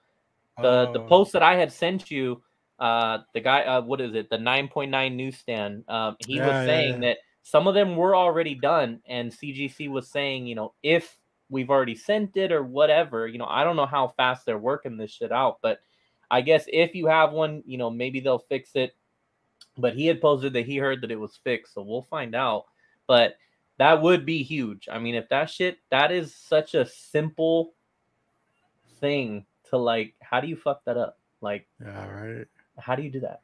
The post that I had sent you, the guy, what is it? The 9.9 newsstand. He was saying that some of them were already done, and CGC was saying, you know, if we've already sent it or whatever, you know, I don't know how fast they're working this shit out, but I guess if you have one, you know, maybe they'll fix it. But he had posted that he heard that it was fixed, so we'll find out. But that would be huge. I mean, if that is such a simple thing to like, how do you fuck that up? Like, yeah, right. How do you do that?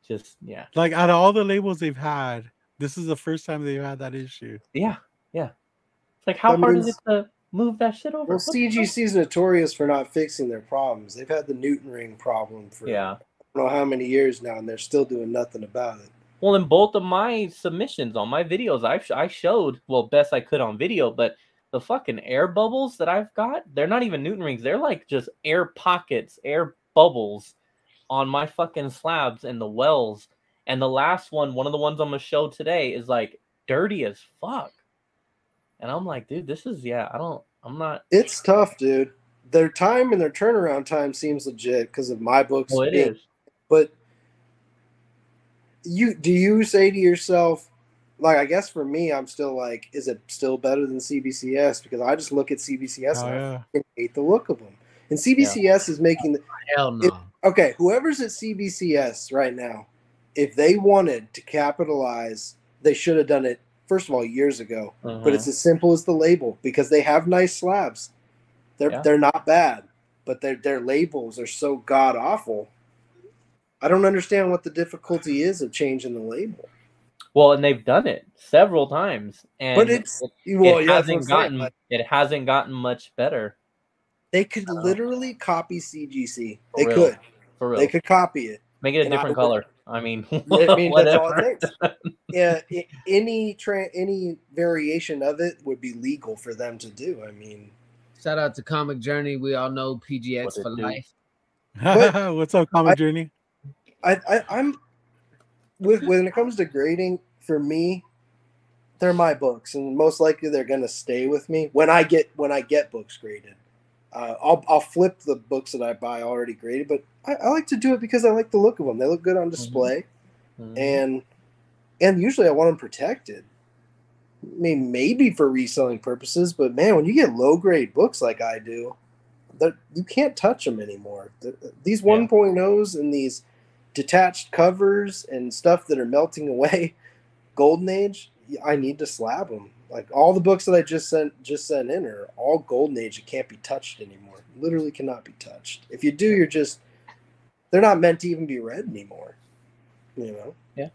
Just, yeah. Like, out of all the labels they've had, this is the first time they've had that issue. Yeah. It's like, how hard is it to move that shit over? Well, CGC is notorious for not fixing their problems. They've had the Newton ring problem for I don't know how many years now, and they're still doing nothing about it. Well, in both of my submissions on my videos, I showed, well, best I could on video, but the fucking air bubbles that I've got, they're not even Newton rings. They're like just air pockets, air bubbles on my fucking slabs and the wells. And the last one of the ones I'm going to show today is like dirty as fuck. And I'm like, dude, this is, I'm not. It's tough, dude. Their time and their turnaround time seems legit because of my books. Well, it is. But do you say to yourself, like, I guess for me, I'm still like, is it still better than CBCS? Because I just look at CBCS and I hate the look of them. And CBCS is making hell no. Okay, whoever's at CBCS right now, if they wanted to capitalize, they should have done it first of all, years ago. But it's as simple as the label because they have nice slabs. They're not bad, but their labels are so god awful. I don't understand what the difficulty is of changing the label. Well, and they've done it several times, and But it hasn't gotten much better. They could literally copy CGC. They For could. For real. They could copy it. Make it a different color. I mean, that's all it takes. Yeah, any variation of it would be legal for them to do. I mean, shout out to Comic Journey. We all know PGX for life. What's up, Comic Journey? I'm when it comes to grading, for me, they're my books, and most likely they're gonna stay with me when I get books graded. I'll flip the books that I buy already graded, but I like to do it because I like the look of them. They look good on display, and usually I want them protected. I mean, maybe for reselling purposes, but man, when you get low grade books like I do, you can't touch them anymore. These 1.0s and these detached covers and stuff that are melting away, Golden Age, I need to slab them. Like all the books that I just sent in are all Golden Age. It can't be touched anymore. Literally cannot be touched. If you do, they're not meant to even be read anymore. You know? Yeah.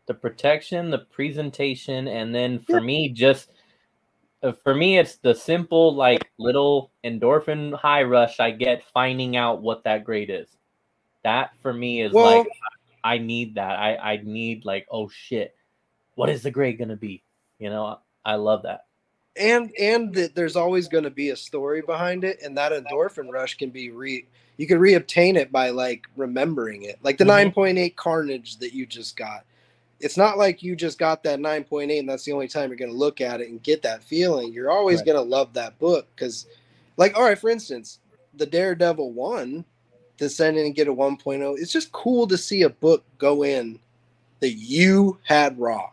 The protection, the presentation, and then for me, it's the simple like little endorphin high rush I get finding out what that grade is. That for me is like I need that. I need like, oh shit, what is the grade gonna be? You know, I love that. And there's always going to be a story behind it, and that endorphin rush can be you can reobtain it by like remembering it. Like the 9.8 Carnage that you just got. It's not like you just got that 9.8 and that's the only time you're going to look at it and get that feeling. You're always going to love that book because, like, all right, for instance, the Daredevil 1 to send in and get a 1.0, it's just cool to see a book go in that you had raw.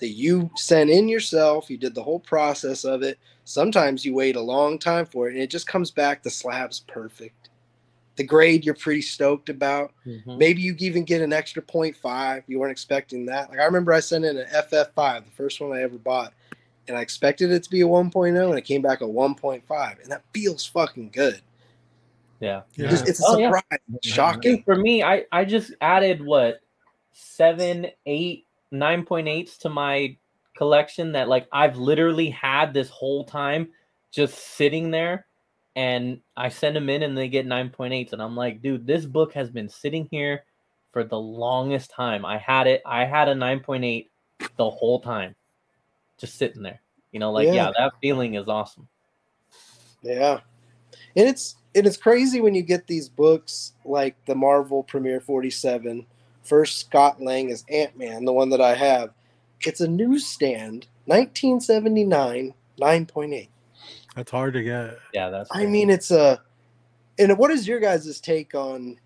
That you sent in yourself, you did the whole process of it. Sometimes you wait a long time for it, and it just comes back. The slab's perfect. The grade you're pretty stoked about. Maybe you even get an extra 0.5. You weren't expecting that. Like I remember I sent in an FF5, the first one I ever bought, and I expected it to be a 1.0, and it came back a 1.5, and that feels fucking good. Yeah. It's a surprise. Shocking. For me, I just added 7, 8, 9.8s to my collection that like I've literally had this whole time just sitting there, and I send them in and they get 9.8s, and I'm like, dude, this book has been sitting here for the longest time. I had a 9.8 the whole time just sitting there, you know, like that feeling is awesome. And it's crazy when you get these books like the Marvel Premiere 47. First Scott Lang is Ant-Man, the one that I have. It's a newsstand, 1979, 9.8. That's hard to get. Yeah, that's. I mean, it's and what is your guys' take on?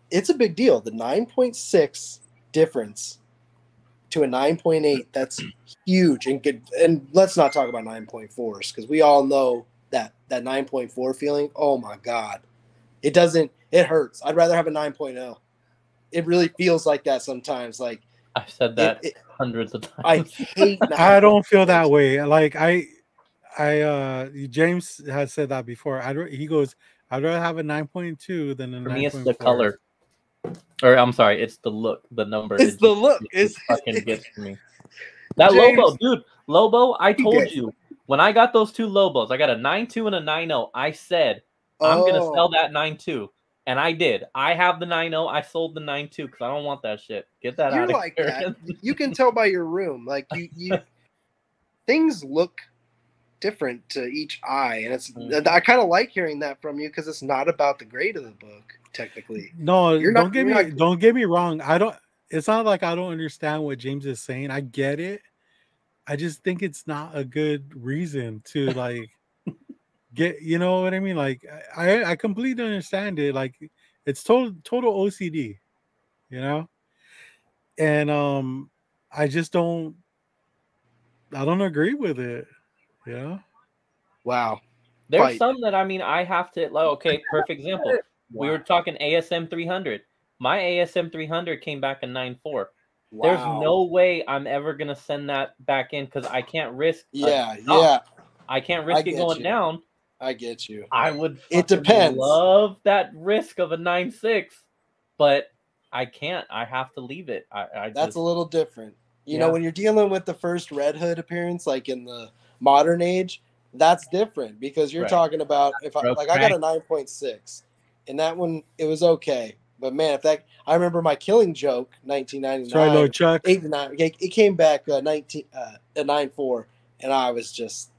It's a big deal. The 9.6 difference to a 9.8. That's huge and good. And let's not talk about 9.4s because we all know that 9.4 feeling. Oh my god, it doesn't. It hurts. I'd rather have a 9.0. It really feels like that sometimes. Like I've said that hundreds of times. I hate. I don't feel that way. Like James has said that before. He goes, I'd rather have a 9.2 than a 9.4. For me, it's the color. Or I'm sorry, it's the look, the number. It's the look. It fucking gets to me. That James, Lobo, dude. Lobo, I told you when I got those two Lobos, I got a 9.2 and a 9.0. I said I'm gonna sell that 9.2. And I did. I have the 9.0. I sold the 9.2 because I don't want that shit. Get that out of here. That. You can tell by your room. Like you things look different to each eye, and I kind of like hearing that from you because it's not about the grade of the book, technically. No, don't get me wrong. It's not like I don't understand what James is saying. I get it. I just think it's not a good reason to like. You know what I mean? Like I completely understand it. Like it's total OCD, you know? And I just don't agree with it, you know? Wow. There's some that I have to like, okay, perfect example. Wow. We were talking ASM 300. My ASM 300 came back in 9.4. There's no way I'm ever gonna send that back in because I can't risk. I can't risk it going down. I get you. I would. It depends. Love that risk of a 9.6, but I can't. I have to leave it. That's a little different. You know, when you're dealing with the first Red Hood appearance, like in the modern age, that's different because you're talking about I got a 9.6, and that one it was okay. But man, I remember my Killing Joke, 1999. Sorry, Lord Chuck. 89. It came back a 9.4, and I was just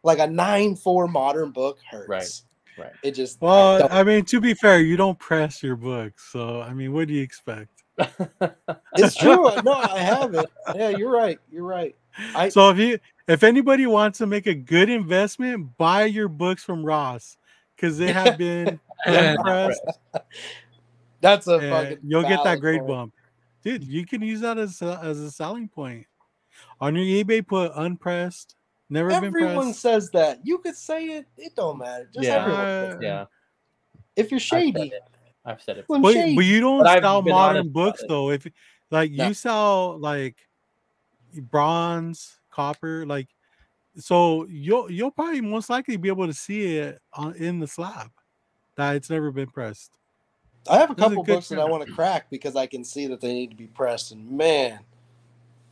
like a 9.4 modern book hurts. Right. It just. Well, I mean, to be fair, you don't press your books, so I mean, what do you expect? It's true. No, I haven't. Yeah, you're right. You're right. So if anybody wants to make a good investment, buy your books from Ross because they have been pressed. That's a fucking. You'll get that grade bump, dude. You can use that as a selling point on your eBay. Put unpressed, never been pressed. Everyone says that. You could say it. It don't matter. Just everyone. If you're shady, I've said it. But you don't sell modern books though. If you sell like bronze, copper, like so you'll probably most likely be able to see it in the slab that it's never been pressed. I have a couple books that I want to crack because I can see that they need to be pressed, and man,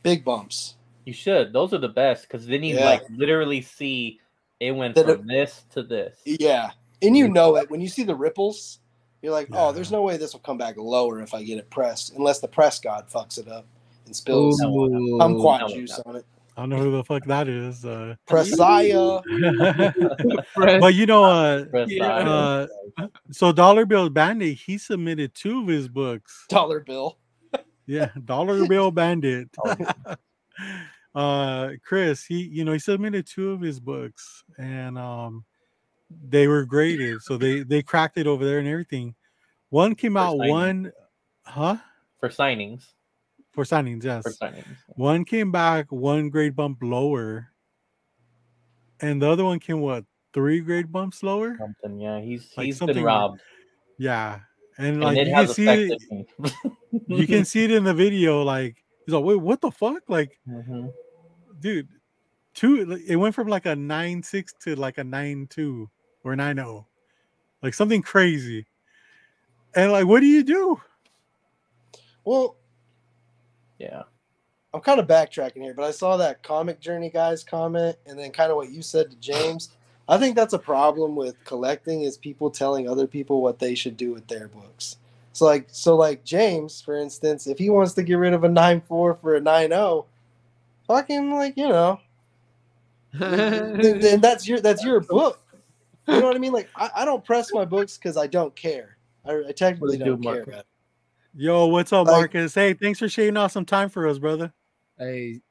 big bumps. You should. Those are the best because then you like literally see it went from this to this. Yeah, and you know it when you see the ripples. You're like, oh, there's no way this will come back lower if I get it pressed, unless the press god fucks it up and spills kumquat juice on it. I don't know who the fuck that is. Pressiah. But you know, so Dollar Bill Bandit, he submitted 2 of his books. Dollar Bill. Yeah, Dollar Bill Bandit. Chris, he submitted 2 of his books, and they were graded, so they cracked it over there and everything. One came out for signings. For signings, yes. For signings. One came back 1 grade bump lower, and the other one came 3 grade bumps lower. Something, yeah. He's been robbed. Yeah, and like you can see it. You can see it in the video. Like he's like, wait, what the fuck? Like, dude, it went from like a 9.6 to like a 9.2 or 9.0, like something crazy. And like, what do you do? Well, yeah, I'm kind of backtracking here, but I saw that Comic Journey guy's comment, and then kind of what you said to James. I think that's a problem with collecting is people telling other people what they should do with their books. So like James, for instance, if he wants to get rid of a 9.4 for a 9.0, fucking then that's your book. You know what I mean? Like I don't press my books because I don't care. I technically don't care about it. Yo, what's up, Marcus? Hey, thanks for shaving off some time for us, brother. Hey,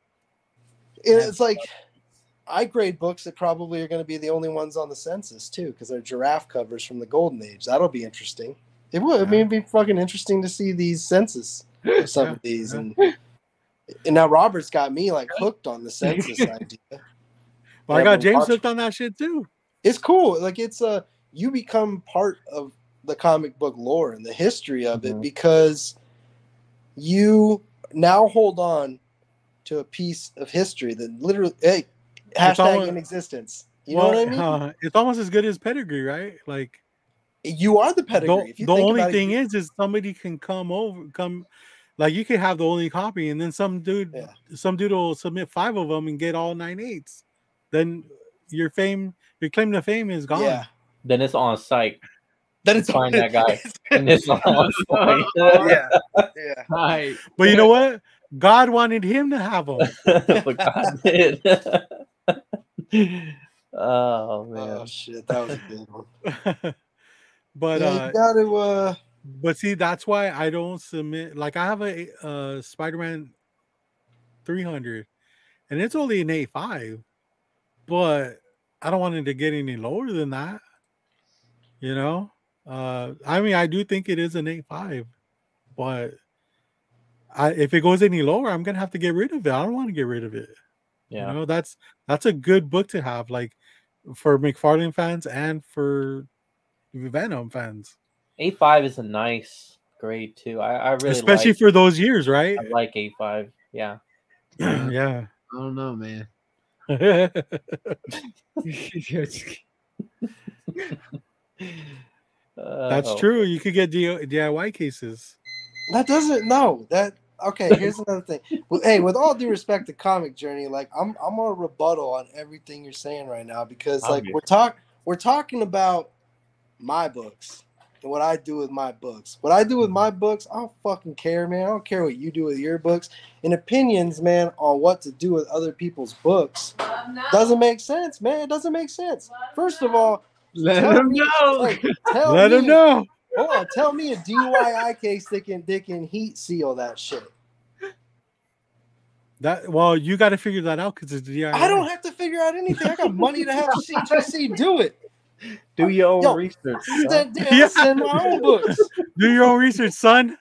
it's like I grade books that probably are going to be the only ones on the census too, because they're giraffe covers from the Golden Age. That'll be interesting. It would. I mean, it'd be fucking interesting to see these census of some of these, and now Robert's got me like hooked on the census idea. Well, I got James hooked on that shit too. It's cool. Like it's you become part of the comic book lore and the history of it because you now hold on to a piece of history that literally hashtag in existence. You know what I mean? It's almost as good as pedigree, right? Like you are the pedigree. The only thing is somebody can come, like you can have the only copy, and then some dude will submit 5 of them and get all 9.8s. Then your claim to fame is gone. Yeah. Then it's on site. Then it's find that guy. And it's on site. Yeah. Right. But you know what? God wanted him to have them. But God did. Oh man. Oh shit, that was a good one. But you gotta but see, that's why I don't submit. Like I have a Spider-Man 300, and it's only an 8.5, but I don't want it to get any lower than that. You know, I mean, I do think it is an 8.5, but if it goes any lower, I'm gonna have to get rid of it. I don't want to get rid of it. Yeah, you know, that's a good book to have, like for McFarlane fans and for Venom fans. 8.5 is a nice grade too. I really especially like, for those years, right? I like A5. Yeah. Yeah. I don't know, man. That's Oh. true. You could get DIY cases. That doesn't okay, here's another thing. Well, hey, with all due respect to Comic Journey, like I'm on a rebuttal on everything you're saying right now because like we're talking about my books and what I do with my books. What I do with my books, I don't fucking care, man. I don't care what you do with your books. And opinions, man, on what to do with other people's books doesn't make sense, man. It doesn't make sense. First of all, Let them know. Hey, tell Let me, them know. hold on, tell me a DIY case that can heat seal that shit. Well, you got to figure that out because it's DIY. I don't have to figure out anything. I got money to have CGC do it. Do your own research. Send my own books. Do your own research, son.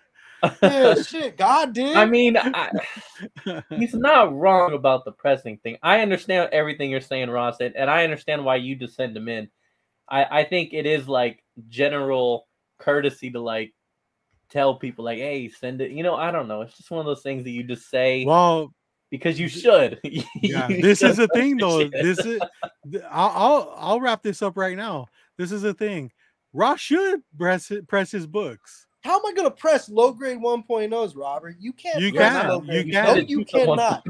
Yeah, shit, God did. I mean, he's not wrong about the pressing thing. I understand everything you're saying, Ross, and I understand why you just send them in. I think it is like general courtesy to like tell people like, hey, send it. You know, I don't know. It's just one of those things that you just say. Well, because you should. Yeah, this is the thing, though. This is. I'll wrap this up right now. This is the thing. Ross should press his books. How am I going to press low grade 1.0s, Robert? You can't. You press can. low grade. You can. No, you cannot.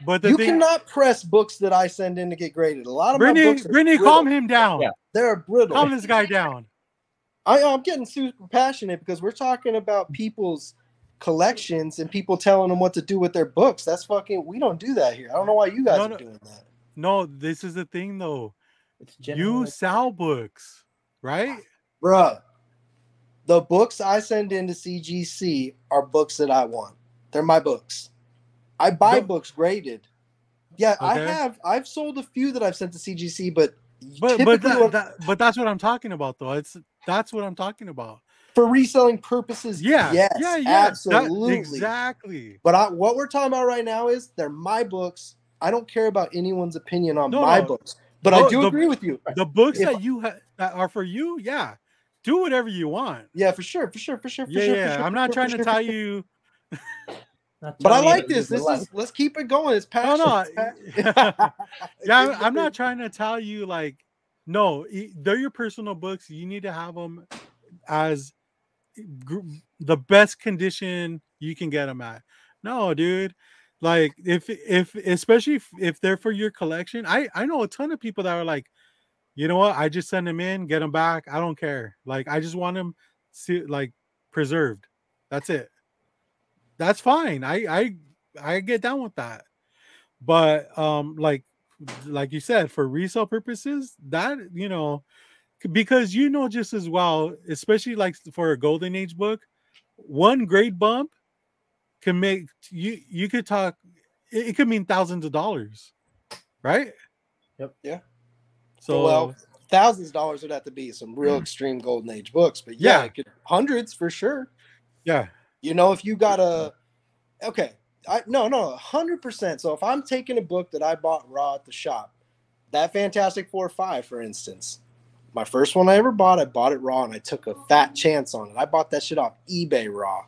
But you cannot press books that I send in to get graded. A lot of Brittany, my books are Brittany, brittle. calm him down. Yeah. They're brittle. Calm this guy down. I'm getting super passionate because we're talking about people's collections and people telling them what to do with their books. That's fucking. We don't do that here. I don't know why you guys are doing that. No, this is the thing though. It's you sell books, right? Bruh, the books I send into CGC are books that I want. They're my books. I buy books graded. Yeah, okay. I've sold a few that I've sent to CGC, but that's what I'm talking about though. That's what I'm talking about. For reselling purposes, yes, absolutely. Exactly. But what we're talking about right now is they're my books. I don't care about anyone's opinion on my books. But I do agree with you. The books that you that are for you, yeah. Do whatever you want. Yeah, for sure. I'm not trying to tell you. But I like this. Let's keep it going. It's passionate. Yeah, I'm not trying to tell you like, no, they're your personal books. You need to have them as the best condition you can get them at. No, dude. Like if especially if they're for your collection, I know a ton of people that are like, you know what? I just send them in, get them back. I don't care. Like I just want them like preserved. That's it. That's fine. I get down with that. But like you said, for resale purposes, that because just as well, especially like for a golden age book, one grade bump can make you could talk, it could mean thousands of dollars, right? Yep. Yeah. So well, thousands of dollars would have to be some real extreme golden age books, but yeah, it could, hundreds for sure. Yeah. If you got a 100%. So if I'm taking a book that I bought raw at the shop, that Fantastic Four 5, for instance, my first one I ever bought, I bought it raw and I took a fat chance on it. I bought that shit off eBay raw.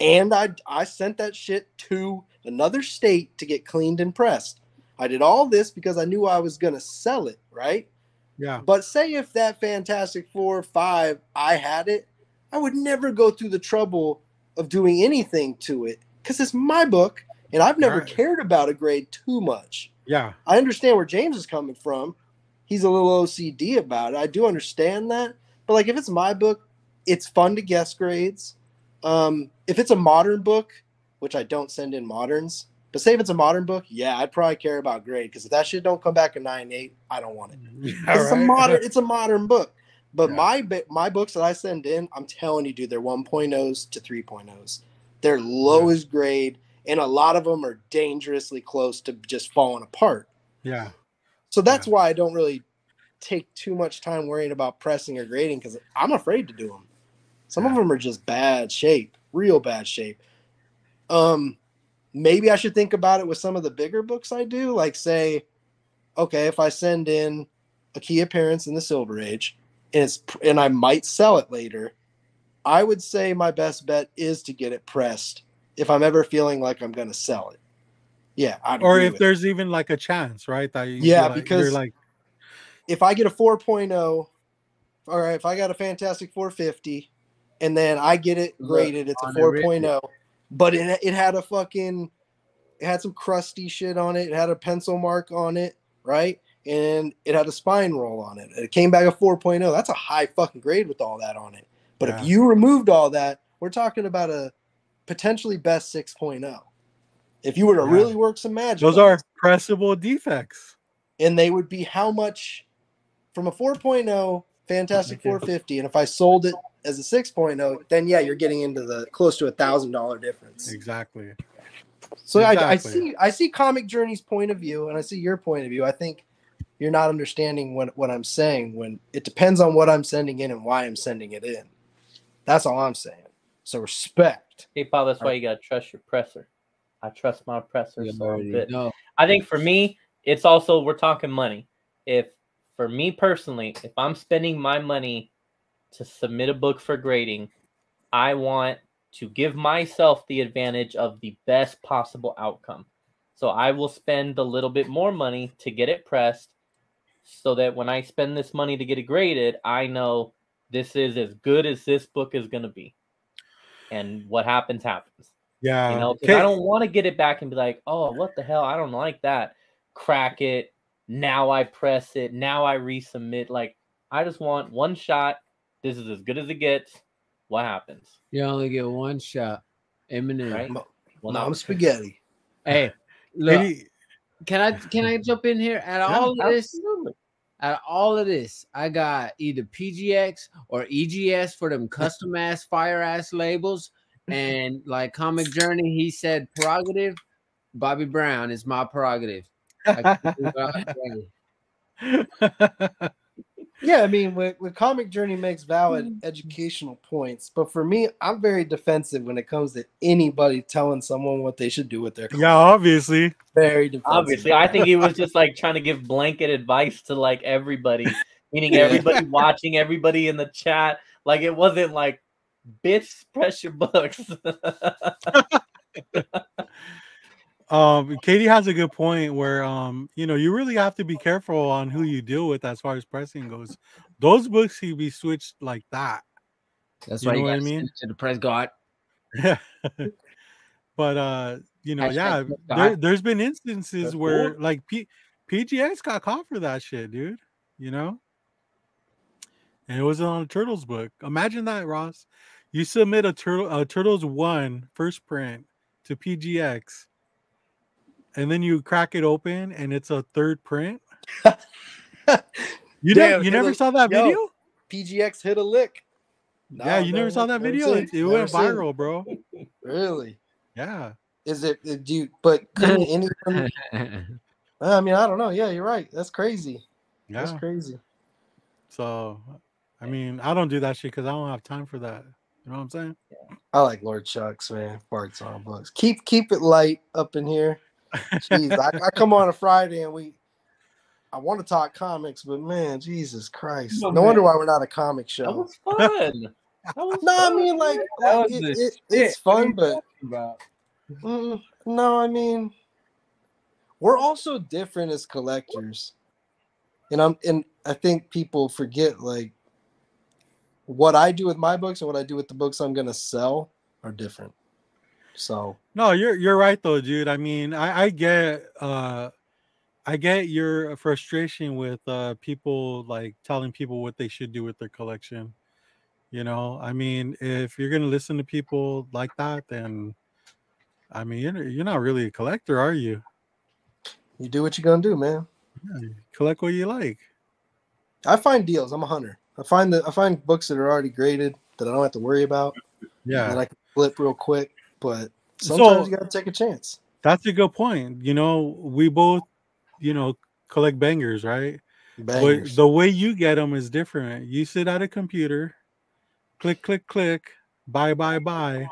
And I sent that shit to another state to get cleaned and pressed. I did all this because I knew I was going to sell it, right? Yeah. But say if that Fantastic Four 5, I had it, I would never go through the trouble of doing anything to it because it's my book and I've never cared about a grade too much. Yeah. I understand where James is coming from. He's a little OCD about it. I do understand that. But like if it's my book, it's fun to guess grades. If it's a modern book, which I don't send in moderns, but say if it's a modern book, yeah, I'd probably care about grade because if that shit don't come back a 9.8, I don't want it. It's a modern book. But my books that I send in, I'm telling you, dude, they're 1.0s to 3.0s. They're lowest grade, and a lot of them are dangerously close to just falling apart. Yeah. So that's why I don't really take too much time worrying about pressing or grading because I'm afraid to do them. Some of them are just bad shape, real bad shape. Maybe I should think about it with some of the bigger books I do. Like say, okay, if I send in a key appearance in the Silver Age and I might sell it later, I would say my best bet is to get it pressed if I'm ever feeling like I'm going to sell it. Yeah, I'd Or agree if with there's even like a chance, right? That Yeah, like, you're because like, if I get a 4.0, all right, if I got a Fantastic 450 and then I get it graded, it's a 4.0, but it had a fucking, it had some crusty shit on it. It had a pencil mark on it, right? And it had a spine roll on it. It came back a 4.0. That's a high fucking grade with all that on it. But if you removed all that, we're talking about a potentially best 6.0. If you were to really work some magic, those are pressable defects. And they would be how much from a 4.0 Fantastic 450, and if I sold it as a 6.0, then yeah, you're getting into the close to $1,000 difference. Exactly. So exactly. I see Comic Journey's point of view, and I see your point of view. I think you're not understanding what I'm saying. When it depends on what I'm sending in and why I'm sending it in. That's all I'm saying. So respect. Hey, Paul, that's why you gotta trust your presser. I trust my presser so good. I think for me, it's also, we're talking money. For me personally, if I'm spending my money to submit a book for grading, I want to give myself the advantage of the best possible outcome. So I will spend a little bit more money to get it pressed so that when I spend this money to get it graded, I know this is as good as this book is going to be. And what happens, happens. Yeah. You know, because I don't want to get it back and be like, oh, what the hell? I don't like that. Crack it. Now I press it. Now I resubmit. Like, I just want one shot. This is as good as it gets. What happens? You only get one shot. Eminem. Right? Well, I'm spaghetti. Hey, look. Can I jump in here? Out of all of this, I got either PGX or EGS for them custom ass fire ass labels. And like Comic Journey, he said prerogative. Bobby Brown is my prerogative. Yeah, I mean, with Comic Journey makes valid educational points, but for me, I'm very defensive when it comes to anybody telling someone what they should do with their collection. Yeah, obviously. Very defensive. Obviously, I think he was just like trying to give blanket advice to like everybody, meaning everybody watching, everybody in the chat. Like it wasn't like, bitch, press your books. Katie has a good point where you know, you really have to be careful on who you deal with as far as pressing goes. Those books can be switched like that. That's why you got to send it to the press guard. Yeah. But you know, there's been instances where like PGX got caught for that shit, dude. You know? And it was on a Turtles book. Imagine that, Ross. You submit a Turtles 1 first print to PGX. And then you crack it open, and it's a third print. You never saw that video? PGX hit a lick. Yeah, you never saw that video? It went viral, bro. Really? Yeah. Is it? But couldn't anyone? I mean, I don't know. Yeah, you're right. That's crazy. Yeah. That's crazy. So, I mean, I don't do that shit because I don't have time for that. You know what I'm saying? I like Lord Chucks, man. Farts on books. Keep it light up in here. Jeez, I come on a Friday and I want to talk comics, but man, Jesus Christ. No wonder why we're not a comic show. That was fun. I mean, like it's fun, but no, I mean, we're also different as collectors. And I think people forget like what I do with my books and what I do with the books I'm gonna sell are different. So no, you're right though, dude. I mean, I get your frustration with people like telling people what they should do with their collection. You know, I mean, if you're gonna listen to people like that, then I mean, you're not really a collector, are you? You do what you're gonna do, man. Yeah, you collect what you like. I find deals. I'm a hunter. I find books that are already graded that I don't have to worry about. Yeah, that I can flip real quick. But sometimes you gotta take a chance. That's a good point. You know, we both, you know, collect bangers, right? Bangers. But the way you get them is different. You sit at a computer, click, click, click, buy, buy, buy.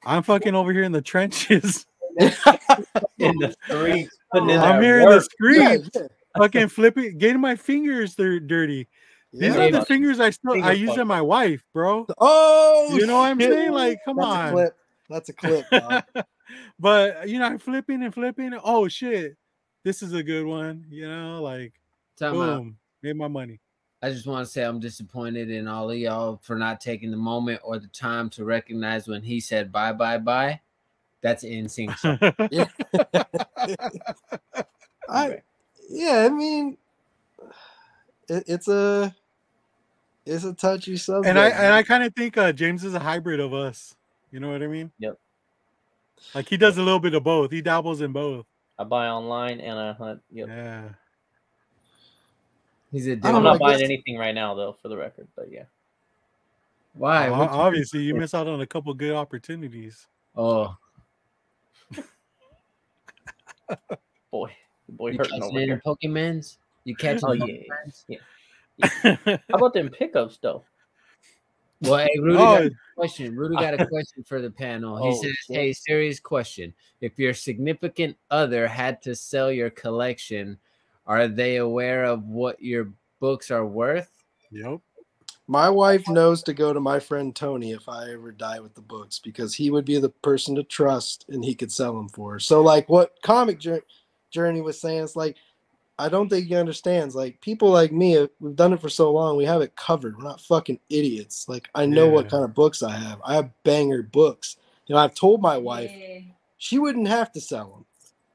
I'm fucking over here in the trenches. In the streets. I'm here in the streets, fucking flipping, getting my fingers dirty, These Yeah. are the fingers I Finger use fuck. on my wife, bro. Oh, You know what I'm shit. saying? Like, come That's on. a clip. That's a clip, dog. But I'm flipping and flipping. Oh shit, this is a good one. Like, boom, made my money. I just want to say I'm disappointed in all of y'all for not taking the moment or the time to recognize when he said bye, bye, bye. That's an NSYNC song. Yeah. I mean, it's a touchy subject. And I kind of think James is a hybrid of us. You know what I mean? Yep. Like he does a little bit of both. He dabbles in both. I buy online and I hunt. Yep. Yeah. I'm not buying anything right now, though, for the record. But yeah. Why? Obviously, you miss out on a couple good opportunities. Oh. boy You hurting over here. Pokemans? You catching Pokemans? Yeah. How about them pickups, though? Well, hey, Rudy got a question. Rudy got a question for the panel. He says, shit. hey, serious question. If your significant other had to sell your collection, are they aware of what your books are worth? Yep. My wife knows to go to my friend Tony if I ever die with the books because he would be the person to trust and he could sell them for her. So like what Comic Journey was saying, it's like, I don't think he understands. Like people like me, we've done it for so long, we have it covered. We're not fucking idiots. Like I know what kind of books I have. I have banger books. I've told my wife she wouldn't have to sell them.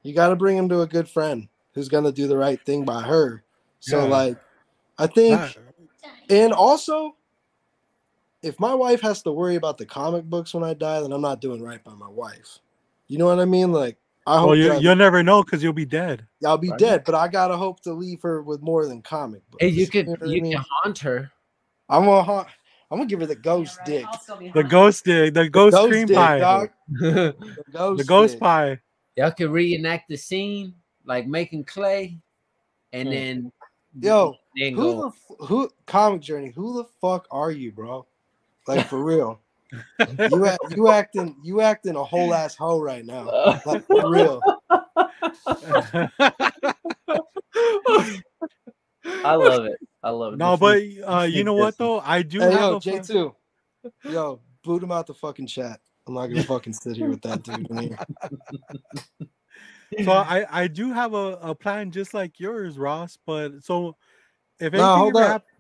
You got to bring them to a good friend who's gonna do the right thing by her. So like, I think, and also, if my wife has to worry about the comic books when I die, then I'm not doing right by my wife. You know what I mean? Like I hope you'll never know because you'll be dead. I'll be dead, but I gotta hope to leave her with more than comic books. Hey, you can haunt her. I'm gonna give her the ghost dick. The ghost dick. The ghost cream dick, pie. Dog. The ghost pie. Y'all can reenact the scene like making clay, and then who Comic Journey? Who the fuck are you, bro? Like for real. You acting a whole ass hoe right now. Like for real. I love it. No, but you know what though? I do have a J2. Yo, boot him out the fucking chat. I'm not gonna fucking sit here with that dude in here. So I do have a plan just like yours, Ross. But so if anything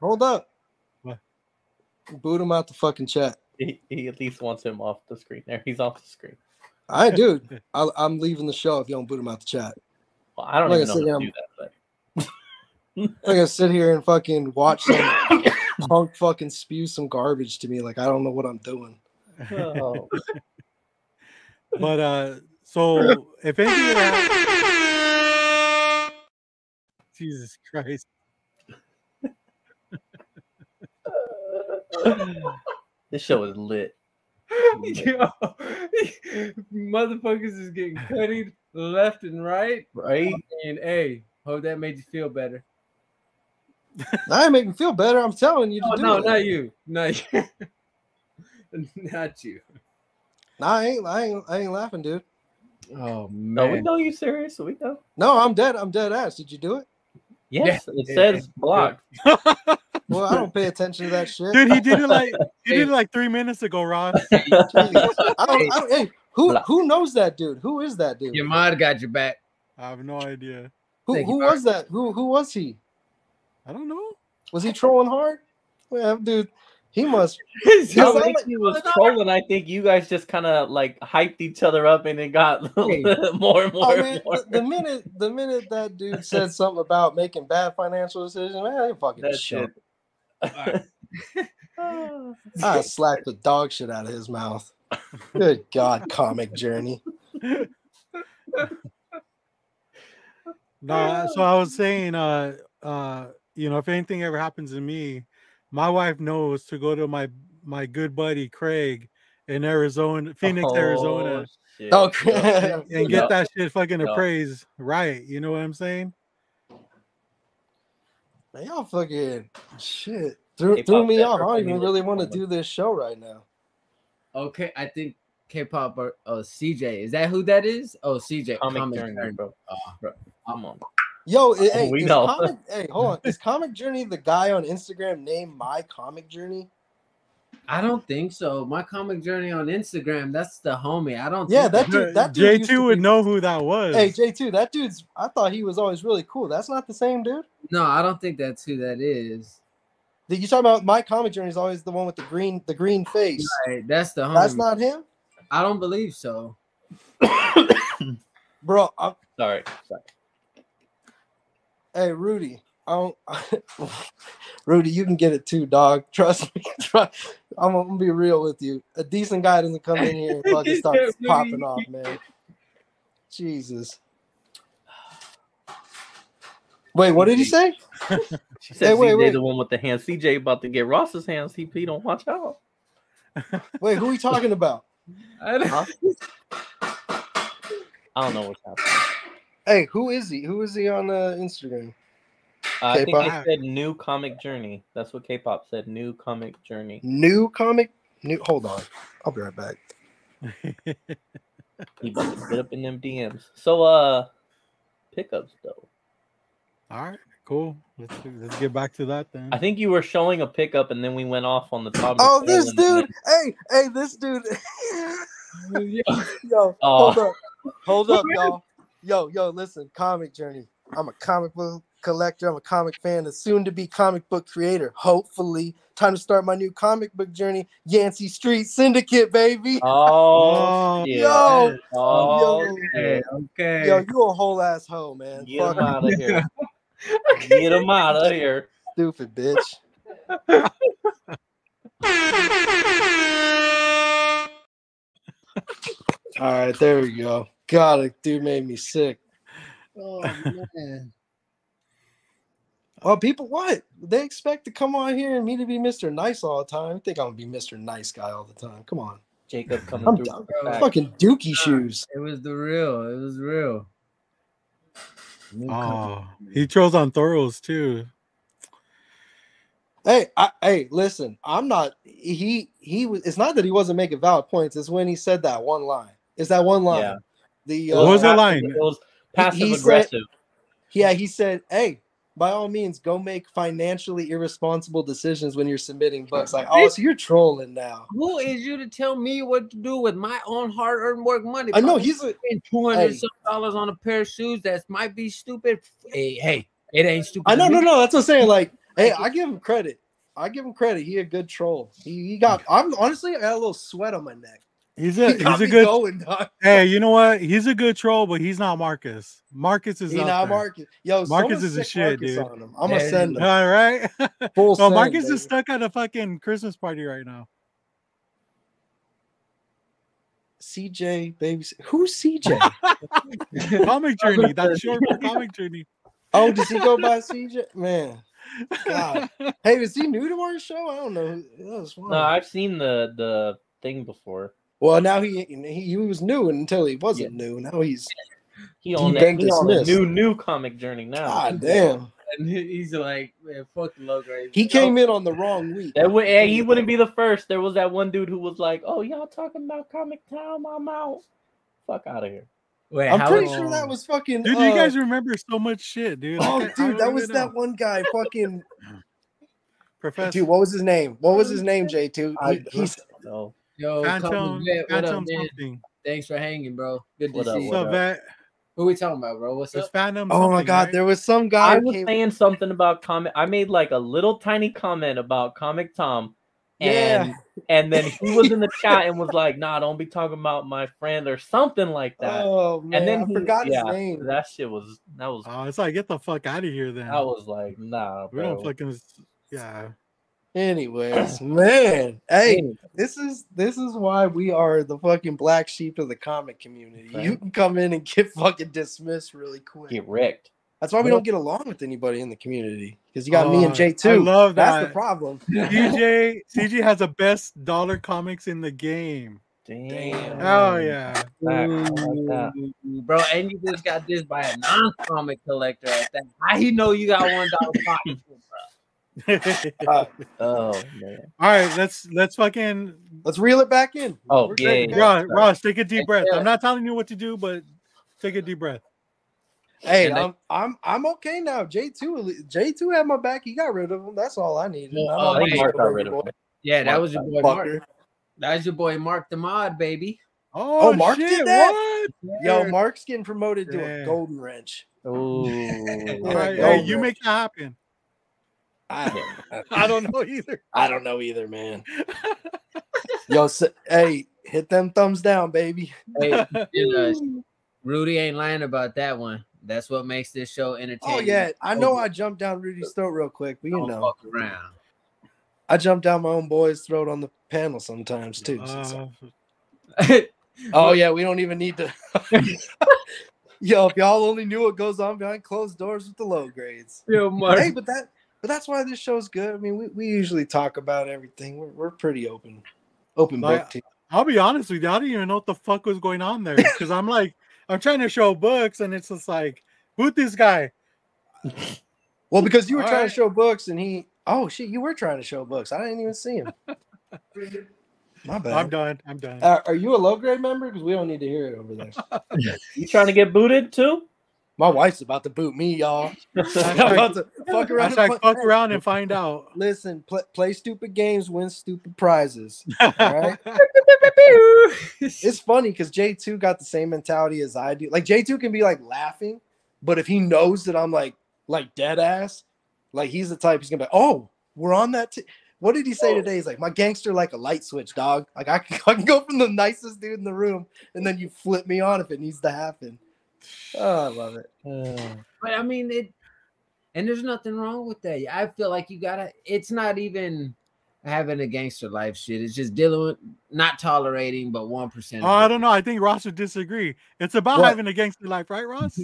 hold up. What? Boot him out the fucking chat. He at least wants him off the screen. There, he's off the screen. I do. I'm leaving the show if you don't boot him out the chat. Well, I don't even know how to do that. But I'm gonna sit here and fucking watch some punk fucking spew some garbage to me. Like I don't know what I'm doing. Oh. But so if anything happens, Jesus Christ. This show is lit. Yo, motherfuckers is getting cutted left and right. Right? And hey, hope that made you feel better. I ain't making me feel better. I'm telling you to do it. Not you. Not you. Not you. Nah, I ain't laughing, dude. Oh man. No, we know you serious. We know. No, I'm dead. I'm dead ass. Did you do it? Yes, it says blocked. Well, I don't pay attention to that shit. Dude, he did it like 3 minutes ago, Ross. Hey, who knows that dude? Who is that dude? Your mod got your back. I have no idea. Who was that? Who was he? I don't know. Was he trolling hard? Well, dude, he must. I think he was trolling. I think you guys just kind of like hyped each other up, and it got more and more. I mean, the minute that dude said something about making bad financial decisions, man, I ain't fucking shit. I slapped the dog shit out of his mouth. Good God, Comic Journey. No, so I was saying, if anything ever happens to me, my wife knows to go to my good buddy Craig in Arizona, Phoenix, Arizona, and get that shit fucking appraised right. You know what I'm saying? Man, y'all fucking shit threw me off. I don't even really want to do this show right now. Okay, I think K-pop or CJ. Is that who that is? Oh, CJ. Comic Journey, bro. Bro. Come on. Yo, hey, we is know. Comic? Hey, hold on. Is Comic Journey the guy on Instagram named My Comic Journey? I don't think so. My Comic Journey on Instagram, that's the homie. I don't Yeah, think that dude used J2 to would be. know who that was. Hey, J2, that dude's. I thought he was always really cool. That's not the same dude. No, I don't think that's who that is. You talking about My Comic Journey is always the one with the green face. Right, that's the homie. That's not him, I don't believe so. bro. Sorry. Hey, Rudy. Rudy, you can get it too, dog. Trust me. I'm gonna be real with you. A decent guy doesn't come in here and fucking start popping off, man. Jesus. Wait, what did he say? She said, Hey, wait, CJ wait. the one with the hands. CJ about to get Ross's hands. He don't watch out. Wait, who are we talking about? I don't, I don't know what's happening. Hey, who is he? Who is he on Instagram? I think K-pop? it said New Comic Journey. That's what K-pop said. New Comic Journey. New comic? Hold on. I'll be right back. He about to get up in them DMs. So, pickups though. All right, cool. Let's get back to that then. I think you were showing a pickup, and then we went off on the topic. Oh, this dude. Hey, this dude. Yo, hold up, y'all. Yo, listen, Comic Journey. I'm a comic book collector. I'm a comic fan, a soon-to-be comic book creator. Hopefully, time to start my new comic book journey. Yancey Street Syndicate, baby. Oh, yeah. okay. Yo, you a whole ass hoe, man. Get him out of here. Get him out of here. Stupid bitch. All right, there we go. God, it dude made me sick. Oh man. Well, people, what? They expect to come on here and me to be Mr. Nice all the time. I think I'm gonna be Mr. Nice guy all the time. Come on. Jacob coming I'm through. done. Fucking dookie shoes. It was the real. It was real. Oh, he chose on Thoros too. Hey, listen. I'm not. He was. It's not that he wasn't making valid points. It's when he said that one line. It's that one line. Yeah. What was the line? It was passive he aggressive. He said, "Hey, by all means, go make financially irresponsible decisions when you're submitting books." Like, oh, so you're trolling now. Who is you to tell me what to do with my own hard-earned work money? I know he's a $200 on a pair of shoes that might be stupid. Hey, it ain't stupid. I know, no. That's what I'm saying. Like, hey, I give him credit. He a good troll. He got. I'm honestly, I got a little sweat on my neck. He's a good. Going, hey, you know what? He's a good troll, but he's not Marcus. Marcus is not Marcus. Yo, Marcus is a shit, Marcus dude. on him. I'm gonna send him. All right. No, Marcus baby. is stuck at a fucking Christmas party right now. CJ, baby. Who's CJ? Comic Journey. That's short for Comic Journey. Oh, does he go by CJ? Man. God. Hey, is he new to our show? I don't know. No, I've seen the thing before. Well, now he was new until he wasn't new. Now he's on a new Comic Journey now. God damn. And he's like, man, fuck the logo. He came in on the wrong week. He wouldn't be the first. There was that one dude who was like, "Oh, y'all talking about Comic Town? I'm out. Fuck out of here." Wait, I'm pretty sure that was fucking. Dude, you guys remember so much shit, dude. Oh, dude, that was that one guy, fucking. Professor. Dude, what was his name? J2? He's. Yo, Phantom something. Thanks for hanging, bro. Good to see you. What's up, Vet? Who we talking about, bro? What's up? Phantom. Oh my God, right? There was some guy. I was saying something about comic. I made like a little tiny comment about Comic Tom, and then he was in the chat and was like, "Nah, don't be talking about my friend" or something like that. Oh man, and then I forgot his name. That shit was. Oh, it's like get the fuck out of here then. I was like, nah, we don't fucking. Yeah. Anyways, man, hey, this is why we are the fucking black sheep of the comic community. Right. You can come in and get fucking dismissed really quick. Get wrecked. That's why we don't get along with anybody in the community, because you got me and J2. I love that. That's the problem. CJ has the best dollar comics in the game. Damn. Oh yeah. Bro, and you just got this by a non-comic collector at that. How he know you got $1 pocket, bro? Oh man! All right, let's reel it back in. Oh yeah, Ross, take a deep breath. I'm not telling you what to do, but take a deep breath. Hey, I'm okay now. J2 had my back. He got rid of him. That's all I needed. Well, I think Mark got rid of him. Yeah, that Mark was your boy fucker. Mark. That was your boy Mark the Mod, baby. Oh, Mark shit, did that? what? Yo, Mark's getting promoted to a Damn. golden wrench. Ooh. All right, hey, you make that happen. I don't know either. I don't know either, man. Yo, hey, hit them thumbs down, baby. Hey, Rudy ain't lying about that one. That's what makes this show entertaining. Oh yeah, I know I jumped down Rudy's throat real quick, but you Don't know, fuck around. I jump down my own boy's throat on the panel sometimes too. Oh yeah, we don't even need to. Yo, if y'all only knew what goes on behind closed doors with the low grades. Yo, Mark. Hey, but that's why this show's good. I mean, we usually talk about everything. We're pretty open book too. I'll be honest with you, I didn't even know what the fuck was going on there because I'm trying to show books and it's just like, who's this guy? Well, because you were All trying right. to show books and oh shit, you were trying to show books. I didn't even see him. My bad. I'm done. Are you a low grade member? Because we don't need to hear it over there. You trying to get booted too? My wife's about to boot me, y'all. I'm about to fuck around. Fuck around and find out. Listen, play stupid games, win stupid prizes. All right. It's funny because J2 got the same mentality as I do. Like J2 can be like laughing, but if he knows that I'm like dead ass, like he's the type he's gonna be, oh, we're on that. What did he say today? He's like, my gangster like a light switch, dog. Like I can go from the nicest dude in the room, and then you flip me on if it needs to happen. Oh, I love it. But I mean, and there's nothing wrong with that. I feel like you gotta. It's not even having a gangster life shit. It's just dealing with not tolerating, but 1%. Oh, I don't know. I think Ross would disagree. It's about having a gangster life, right, Ross?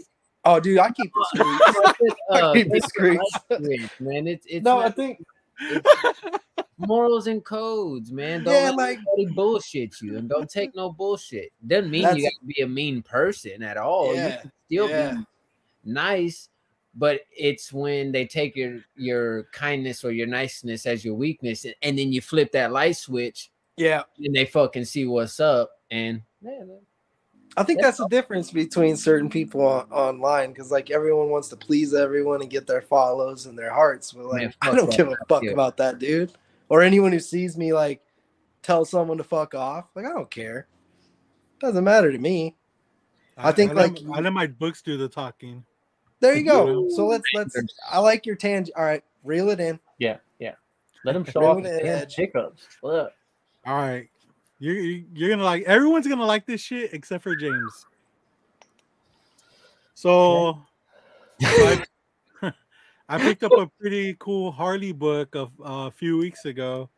Oh, dude, I keep it streets. I keep it streets, man. It's no, not, I think morals and codes, man. Don't let anybody bullshit you, and don't take no bullshit. Doesn't mean you gotta be a mean person at all. Yeah, you can still be nice, but it's when they take your kindness or your niceness as your weakness, and then you flip that light switch. Yeah, and they fucking see what's up, and I think that's the difference between certain people online, because like everyone wants to please everyone and get their follows and their hearts, but like I don't give a fuck about that, dude. Or anyone who sees me like tell someone to fuck off, like I don't care. Doesn't matter to me. I think I let my books do the talking. There you go. So let's. I like your tangent. All right, reel it in. Yeah. Let him show off his pickups. Look. All right. You're gonna like, everyone's gonna like this shit except for James. So I picked up a pretty cool Harley book a few weeks ago,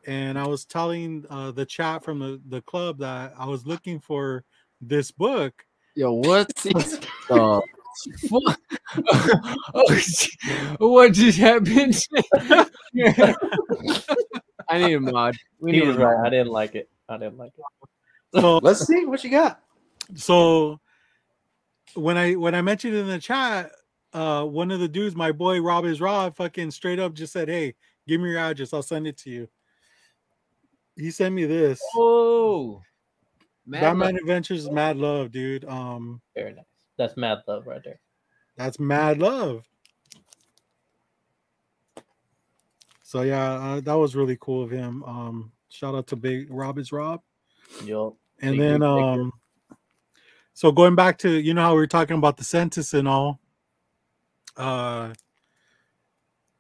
and I was telling the chat from the club that I was looking for this book. Yo, what? What just happened? I need a mod. He was right. I didn't like it. So let's see what you got. So when I mentioned in the chat, one of the dudes, my boy Rob is Rob, fucking straight up just said, "Hey, give me your address. I'll send it to you." He sent me this. Oh, Batman Adventures Mad Love, dude. Very nice. That's mad love right there. That's mad love. So yeah, that was really cool of him. Shout out to Big Rob is Rob. Yo. And then so going back to, how we were talking about the census and all. I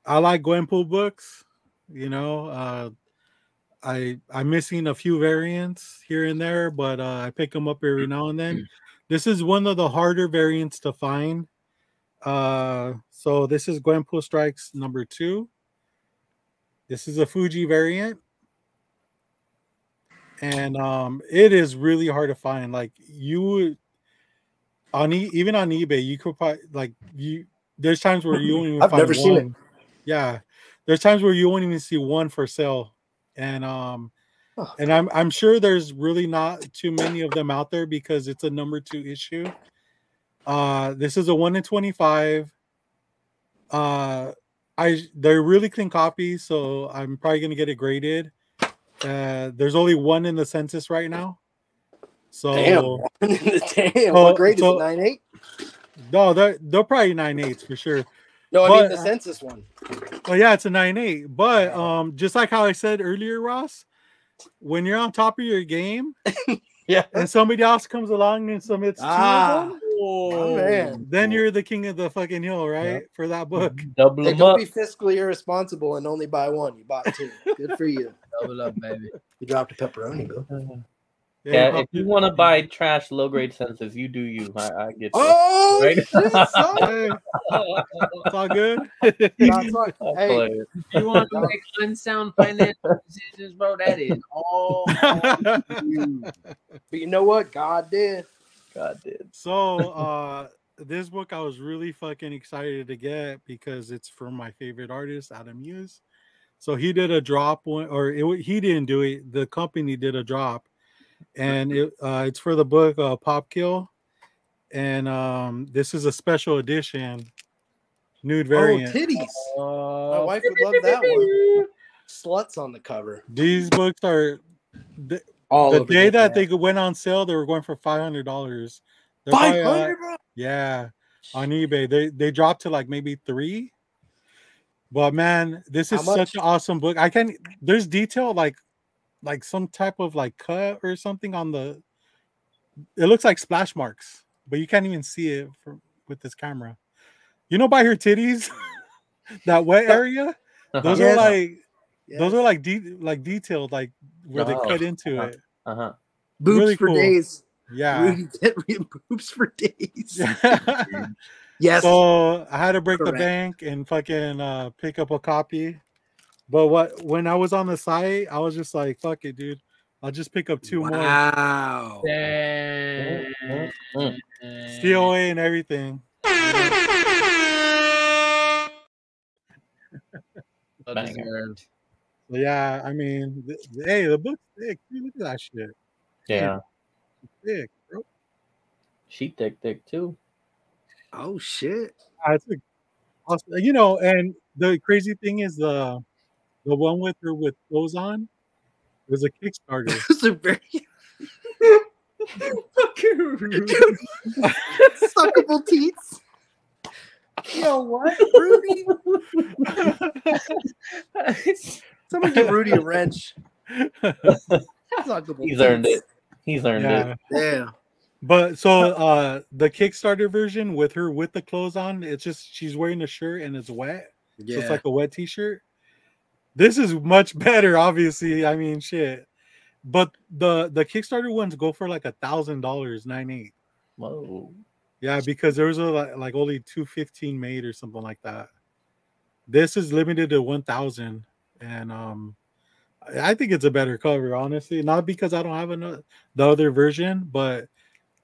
like Gwenpool books. I'm missing a few variants here and there, but I pick them up every now and then. This is one of the harder variants to find. So this is Gwenpool Strikes number 2. This is a Fuji variant. And it is really hard to find. Like you would even on eBay, you could probably there's times where you won't even I've find never seen it. Yeah. There's times where you won't even see one for sale. And I'm sure there's really not too many of them out there because it's a number 2 issue. This is a 1 in 25. They're really clean copies, so I'm probably gonna get it graded. There's only one in the census right now. So damn. What grade is it? 9.8? No, they're probably 9.8s for sure. No, I But- mean the census one. Oh yeah, it's a 9.8. But just like how I said earlier, Ross, when you're on top of your game, Yeah. and somebody else comes along and submits two of them, Oh man. then you're the king of the fucking hill, right? For that book. Double Hey, them don't up. be fiscally irresponsible and only buy one. You bought two. Good for you. Double up, baby. You dropped a pepperoni, Bill. Yeah, if you want to buy trash, low grade census, you do you. I get you. Oh Right? shit, son. Hey, it's all good. That's right. I'll Hey, play it. If you want to make unsound financial decisions, bro, that is all you. but you know what? God did. God did. So this book I was really fucking excited to get because it's from my favorite artist, Adam Hughes. So he did a drop one, or he didn't do it. The company did a drop, and it's for the book Pop Kill, and this is a special edition nude variant. Oh, titties. My wife would love that one. Sluts on the cover. These books are All the over day the that they internet. went on sale, they were going for $500. They're 500, bro. yeah, on eBay. They dropped to like maybe 3. But man, this How is such much? an awesome book. There's detail like some type of like cut or something on the. It looks like splash marks, but you can't even see it with this camera. You know, by her titties, that wet area, those Yes. are like Yes. those are like detailed, like where they cut into it. Uh-huh. boobs really for cool. days. Yeah. Rudy get boobs for days. Yes. So I had to break the Correct. bank and fucking pick up a copy. But when I was on the site, I was just like, fuck it, dude. I'll just pick up 2 more. Wow. Damn. COA and everything. Well Banger. deserved. So yeah, I mean, hey, the book's thick. Dude, look at that shit. Yeah. It's thick, bro. She thick too. Oh shit. It's like, you know, and the crazy thing is the one with her with clothes on was a Kickstarter. Those are very suckable teats. Yo, what? Rudy? Someone give Rudy a wrench. Suckable He's earned teats. it. He's earned Yeah. it. Yeah. But so the Kickstarter version with her with the clothes on, it's just she's wearing a shirt and it's wet. Yeah. So it's like a wet t-shirt. This is much better, obviously. I mean, shit. But the Kickstarter ones go for like $1,000, 9.8. Whoa. Yeah, because there was like only 215 made or something like that. This is limited to 1,000, and I think it's a better cover, honestly. Not because I don't have the other version, but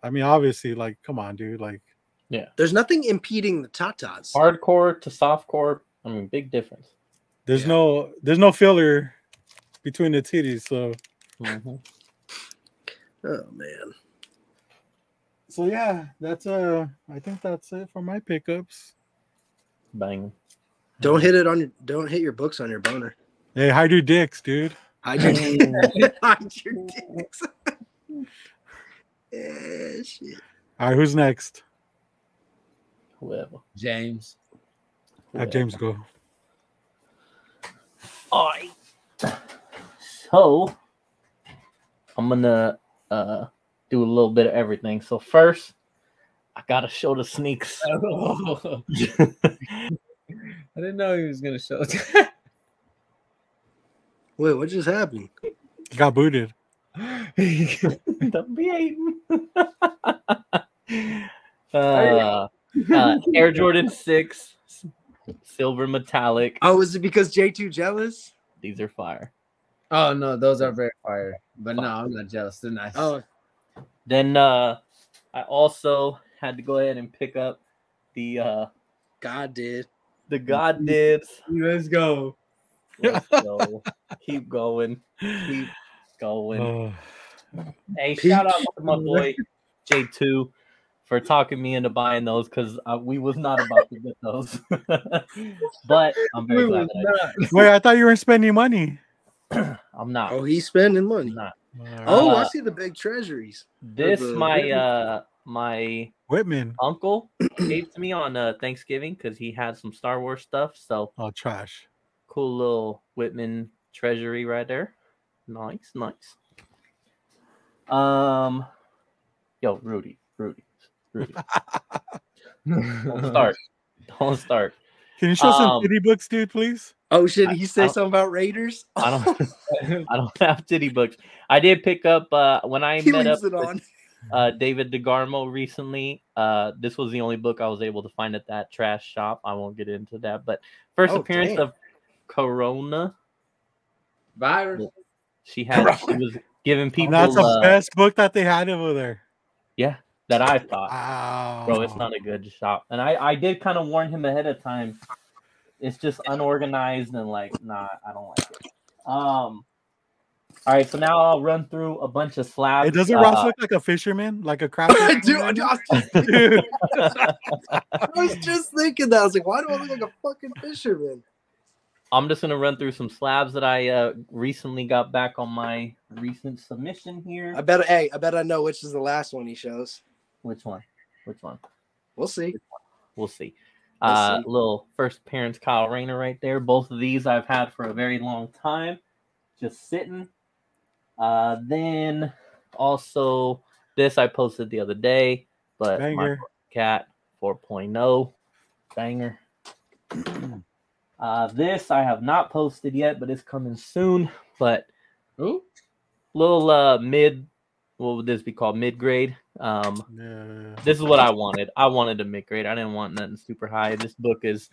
I mean, obviously, like, come on, dude, like, Yeah. There's nothing impeding the tatas. Hardcore to softcore. I mean, big difference. there's Yeah. no filler between the titties, so. Mhm. Oh man. So yeah, that's I think that's it for my pickups. Bang. Don't hit your books on your boner. Hey, hide your dicks, dude. Hide your hide your dicks. Yeah, shit. All right, who's next? Whoever. James. Have James go. All right. So I'm gonna do a little bit of everything. So first, I gotta show the sneaks. I didn't know he was gonna show. Wait, what just happened? Got booted. Don't be hating. Air Jordan 6, silver metallic. Oh, is it because J2 jealous? These are fire. Oh no, those are very fire. But no, I'm not jealous. They're nice. Oh, Then I also had to go ahead and pick up the God did. God Dids. Let's go. Let's go. Keep going. Keep going. Hey, shout out to my boy J2 for talking me into buying those because we was not about to get those. But I'm very glad that Wait, I thought you weren't spending money. I'm not. Oh, he's spending money. I'm not. Oh, I see the big treasuries. This the- my Whitman. uncle gave to me on Thanksgiving because he had some Star Wars stuff. So Oh, trash. cool little Whitman treasury right there. Nice. Yo, Rudy. Don't start. Can you show some titty books, dude, please? Oh shit! He say something about Raiders. I don't have titty books. I did pick up when I He met up leaves it on. with David DeGarmo recently. This was the only book I was able to find at that trash shop. I won't get into that, but first appearance of Corona Virus. she was giving people. That's the best book that they had over there. Yeah, that I thought. Wow. Bro, it's not a good shop. And I did kind of warn him ahead of time. It's just unorganized and like, nah, I don't like it. All right, so now I'll run through a bunch of slabs. It doesn't Ross look like a fisherman, like a crab fisherman? Dude, I was just thinking that. I was like, why do I look like a fucking fisherman? I'm just gonna run through some slabs that I recently got back on my recent submission here. I bet I know which is the last one he shows. Which one? We'll see. We'll see. Little first appearance Kyle Rayner right there. Both of these I've had for a very long time, just sitting. Then also this I posted the other day, but Banger. my cat 4.0 banger. This I have not posted yet, but it's coming soon. But little mid, what would this be called? Mid-grade. This is what I wanted. I wanted a mid-grade. I didn't want nothing super high. This book has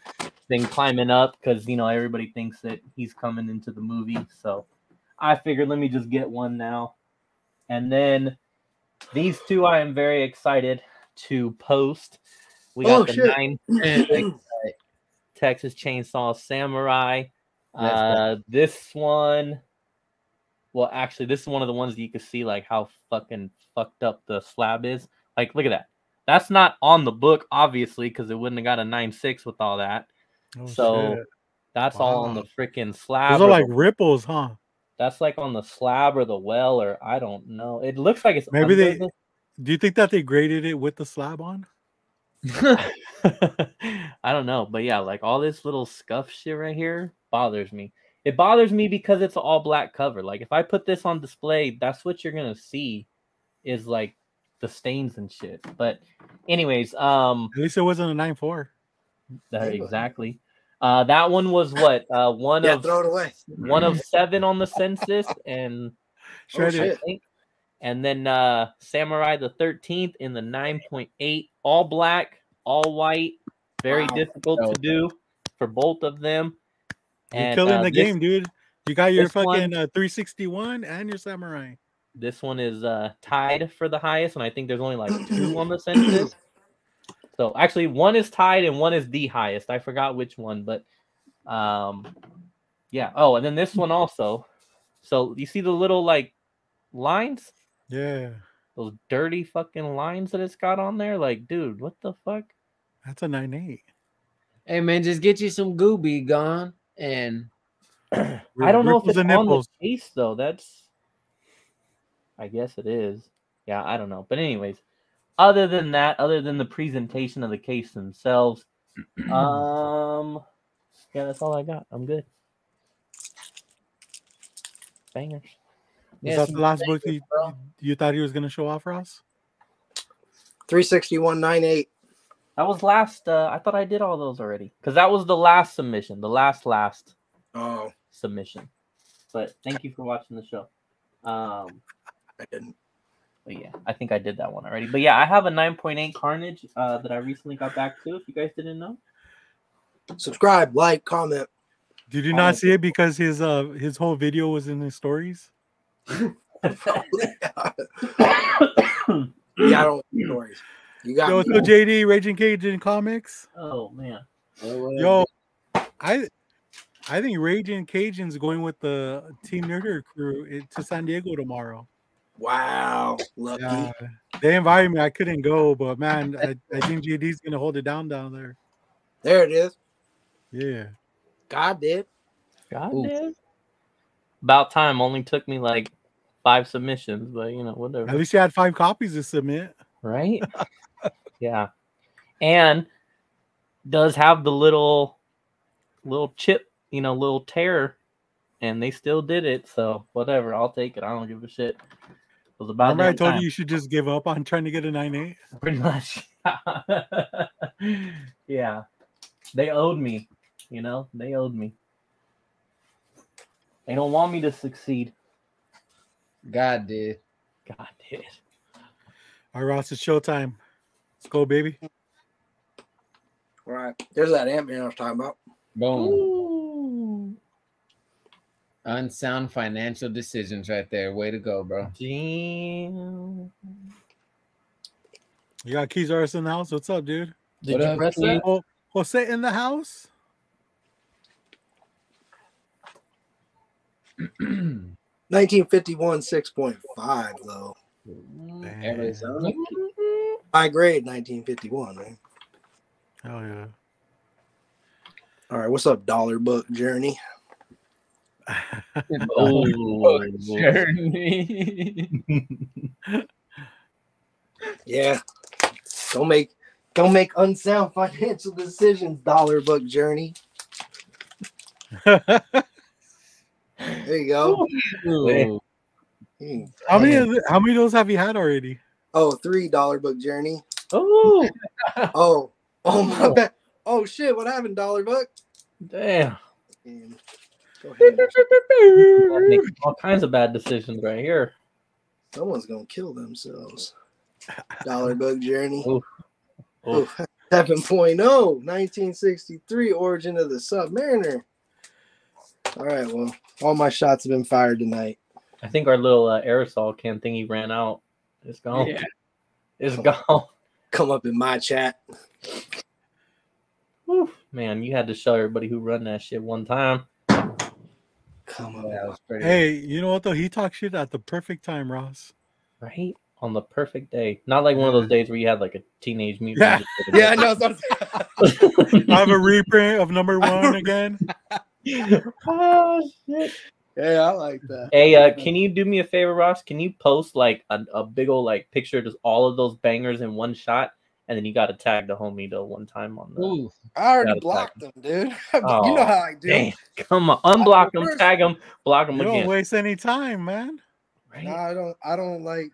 been climbing up because everybody thinks that he's coming into the movie. So I figured let me just get one now. And then these two I am very excited to post. We got the 9 Texas Chainsaw Samurai. This one, well, actually, this is one of the ones that you can see like how fucking fucked up the slab is. Like, look at that. That's not on the book, obviously, because it wouldn't have got a 9.6 with all that. Shit. That's all on the freaking slab. Those are like ripples, huh? That's like on the slab or the well, or I don't know. It looks like it's maybe they. Do you think that they graded it with the slab on? I don't know, but yeah, like all this little scuff shit right here bothers me. It bothers me because it's an all black cover. Like if I put this on display, that's what you're gonna see is like the stains and shit. But anyways, at least it wasn't a 9.4. Exactly. That one was what? Throw it away. One of 7 on the census, and I think. And then Samurai the 13th in the 9.8, all black, all white, very difficult to do for both of them. You're killing the game, dude. You got your fucking 361 and your Samurai. This one is tied for the highest, and I think there's only like 2 on the census. So actually, one is tied and one is the highest. I forgot which one, but yeah. Oh, and then this one also. So you see the little like lines? Yeah. Those dirty fucking lines that it's got on there. Like, dude, what the fuck? That's a 9.8. Hey man, just get you some Gooby gone and I don't know if it's on the case though. I guess it is. Yeah, I don't know. But anyways, other than that, other than the presentation of the case themselves, yeah, that's all I got. I'm good. Bangers. Was that the last book you thought he was going to show off, Ross? 361.98. That was last. I thought I did all those already because that was the last submission, the last submission. But thank you for watching the show. I didn't. But yeah, I think I did that one already. But yeah, I have a 9.8 Carnage that I recently got back to. If you guys didn't know, subscribe, like, comment. Did you not see it because his whole video was in his stories? Yeah, I don't like stories. You got so JD Raging Cajun Comics. Oh man. Yo, I think Raging Cajun's going with the Team Nerder crew to San Diego tomorrow. Wow, lucky. They invited me. I couldn't go, but man, I think JD's gonna hold it down there. There it is. Yeah. God did. About time. Only took me like 5 submissions, but whatever. At least you had 5 copies to submit. Right? Yeah, and does have the little chip, little tear, and they still did it. So whatever, I'll take it. I don't give a shit. It was about Remember I damn told time. you should just give up on trying to get a 9.8? Pretty much. Yeah, they owed me. They owed me. They don't want me to succeed. God did. God did. All right, Ross, it's showtime. Let's go, baby. All right. There's that Ant-Man I was talking about. Boom. Ooh. Unsound financial decisions right there. Way to go, bro. Damn. You got Keys Artist in the house. What's up, dude? Did What you up, press Keith? that? Jose in the house? 1951 6.5 though. Arizona. High grade 1951, man. Hell yeah. All right, what's up, Dollar Book Journey? Oh, Journey. Yeah. Don't make unsound financial decisions, Dollar Book Journey. There you go. Ooh. How many of those have you had already? Oh, $3 Book Journey. oh, Oh my bad. Oh shit, what happened, Dollar Book? damn. Go ahead. I make all kinds of bad decisions right here. Someone's gonna kill themselves. Dollar Book Journey. Oof. Oof. 7.0, 1963, Origin of the Submariner. All right, well, all my shots have been fired tonight. I think our little aerosol can thingy ran out. It's gone. Yeah. It's gone. Come up in my chat. Whew. Man, you had to show everybody who run that shit one time. Come up. Yeah, that was pretty. Hey, you know what though? He talked shit at the perfect time, Ross. Right? On the perfect day. Not like one of those days where you had like a teenage mutant. Yeah. Ninja Yeah, I know. I have a reprint of number 1 again. Oh shit. Yeah, I like that. Hey, can you do me a favor, Ross? Can you post like a big old like picture of just all of those bangers in one shot, and then you got to tag the homie though one time on the. Ooh. I already Gotta blocked them, dude. Oh, You know how I do. Damn, come on, unblock them, First- tag them, block them You don't again. waste any time, man. Right? No, I don't like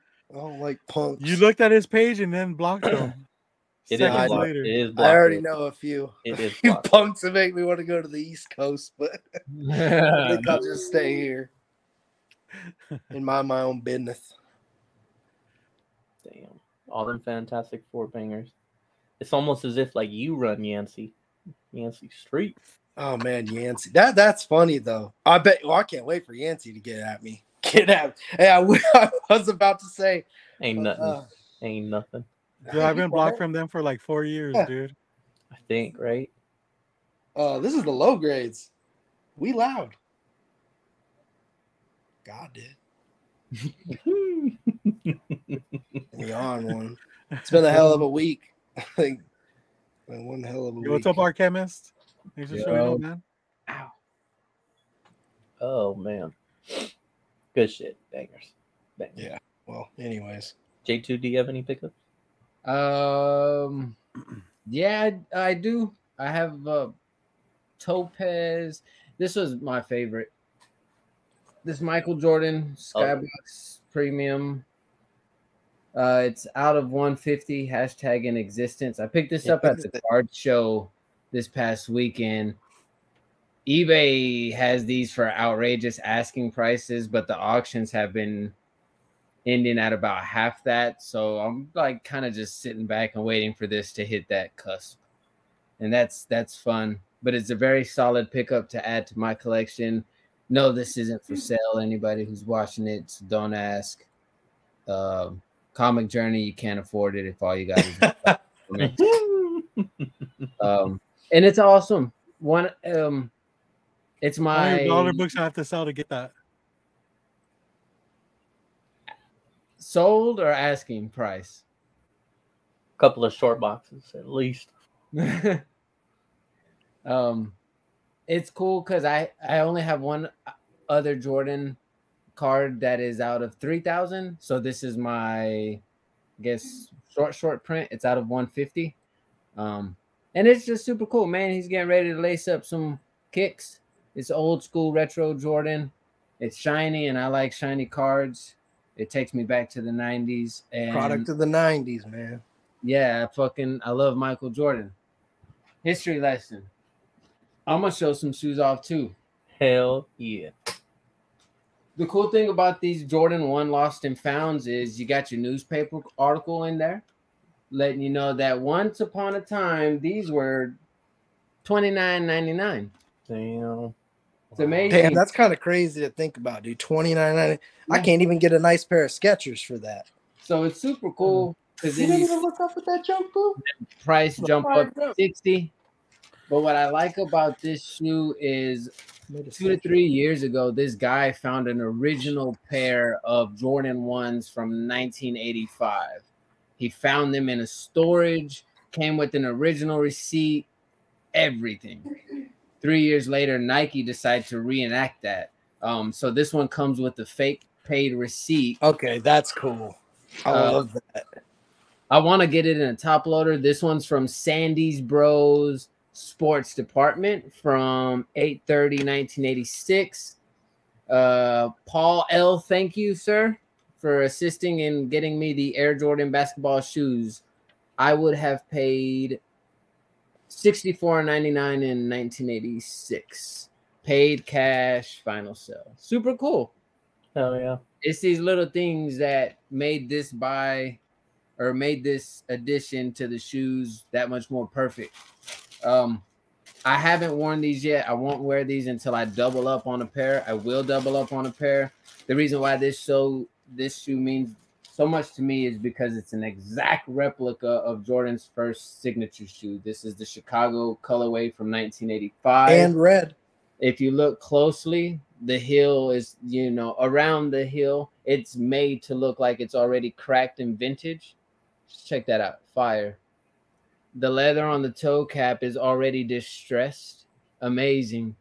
punks. You looked at his page and then blocked him. It is Seconds blocked. later. It is blocked. I already know a few. It is You blocked. punks that make me want to go to the East Coast, but I think I'll just stay here and mind my own business. Damn, all them Fantastic Four bangers. It's almost as if like you run Yancey Street. Oh man, Yancey. That's funny though. I bet. Well, I can't wait for Yancey to get at me. Get at me. Hey, I was about to say. Ain't nothing. Ain't nothing. Dude, I've been blocked from them for like 4 years, dude. I think, right? This is the low grades. We loud. God did. The on one. It's been a hell of a week. I think. Been one hell of a week. Yo, what's up, our chemist? Thanks for showing up, man. Ow. Oh man. Good shit. Bangers. Yeah. Well, anyways. J2, do you have any pickups? Yeah, I do. I have Topaz. This was my favorite. This Michael Jordan Skybox Premium. It's out of 150 hashtag in existence. I picked this up at the card show this past weekend. eBay has these for outrageous asking prices, but the auctions have been ending at about half that. So I'm like kind of just sitting back and waiting for this to hit that cusp. And that's fun. But it's a very solid pickup to add to my collection. No, this isn't for sale. Anybody who's watching it, so don't ask. Comic Journey, you can't afford it if all you got is and it's awesome. It's my $100 books I have to sell to get that. sold or asking price. Couple of short boxes at least. It's cool because I only have one other Jordan card that is out of 3,000. So this is my I guess short print. It's out of 150. And it's just super cool, man. He's getting ready to lace up some kicks. It's old school retro Jordan. It's shiny, and I like shiny cards. It takes me back to the 90s. And Product of the 90s, man. yeah, I love Michael Jordan. History lesson. I'm gonna show some shoes off too. Hell yeah. The cool thing about these Jordan 1 Lost and Founds is you got your newspaper article in there letting you know that once upon a time these were $29.99. Damn. It's amazing. Damn, that's kind of crazy to think about, dude. $29.90. I can't even get a nice pair of Skechers for that. So it's super cool because You didn't even look up at that jump, boo? Price jump up to 60. But what I like about this shoe is 2 to 3 years ago, this guy found an original pair of Jordan 1s from 1985. He found them in a storage, came with an original receipt, everything. 3 years later, Nike decided to reenact that. So this one comes with the fake paid receipt. Okay, that's cool. I love that. I want to get it in a top loader. This one's from Sandy's Bros Sports Department from 8/30/1986. Paul L, thank you, sir, for assisting in getting me the Air Jordan basketball shoes. I would have paid $64.99 in 1986. Paid cash, final sale. Super cool. Hell yeah. It's these little things that made this addition to the shoes that much more perfect. I haven't worn these yet. I won't wear these until I double up on a pair. I will double up on a pair. The reason why this shoe means so much to me is because it's an exact replica of Jordan's first signature shoe. This is the Chicago colorway from 1985. And red. If you look closely, the heel is, around the heel, it's made to look like it's already cracked and vintage. Just check that out. Fire. The leather on the toe cap is already distressed. Amazing.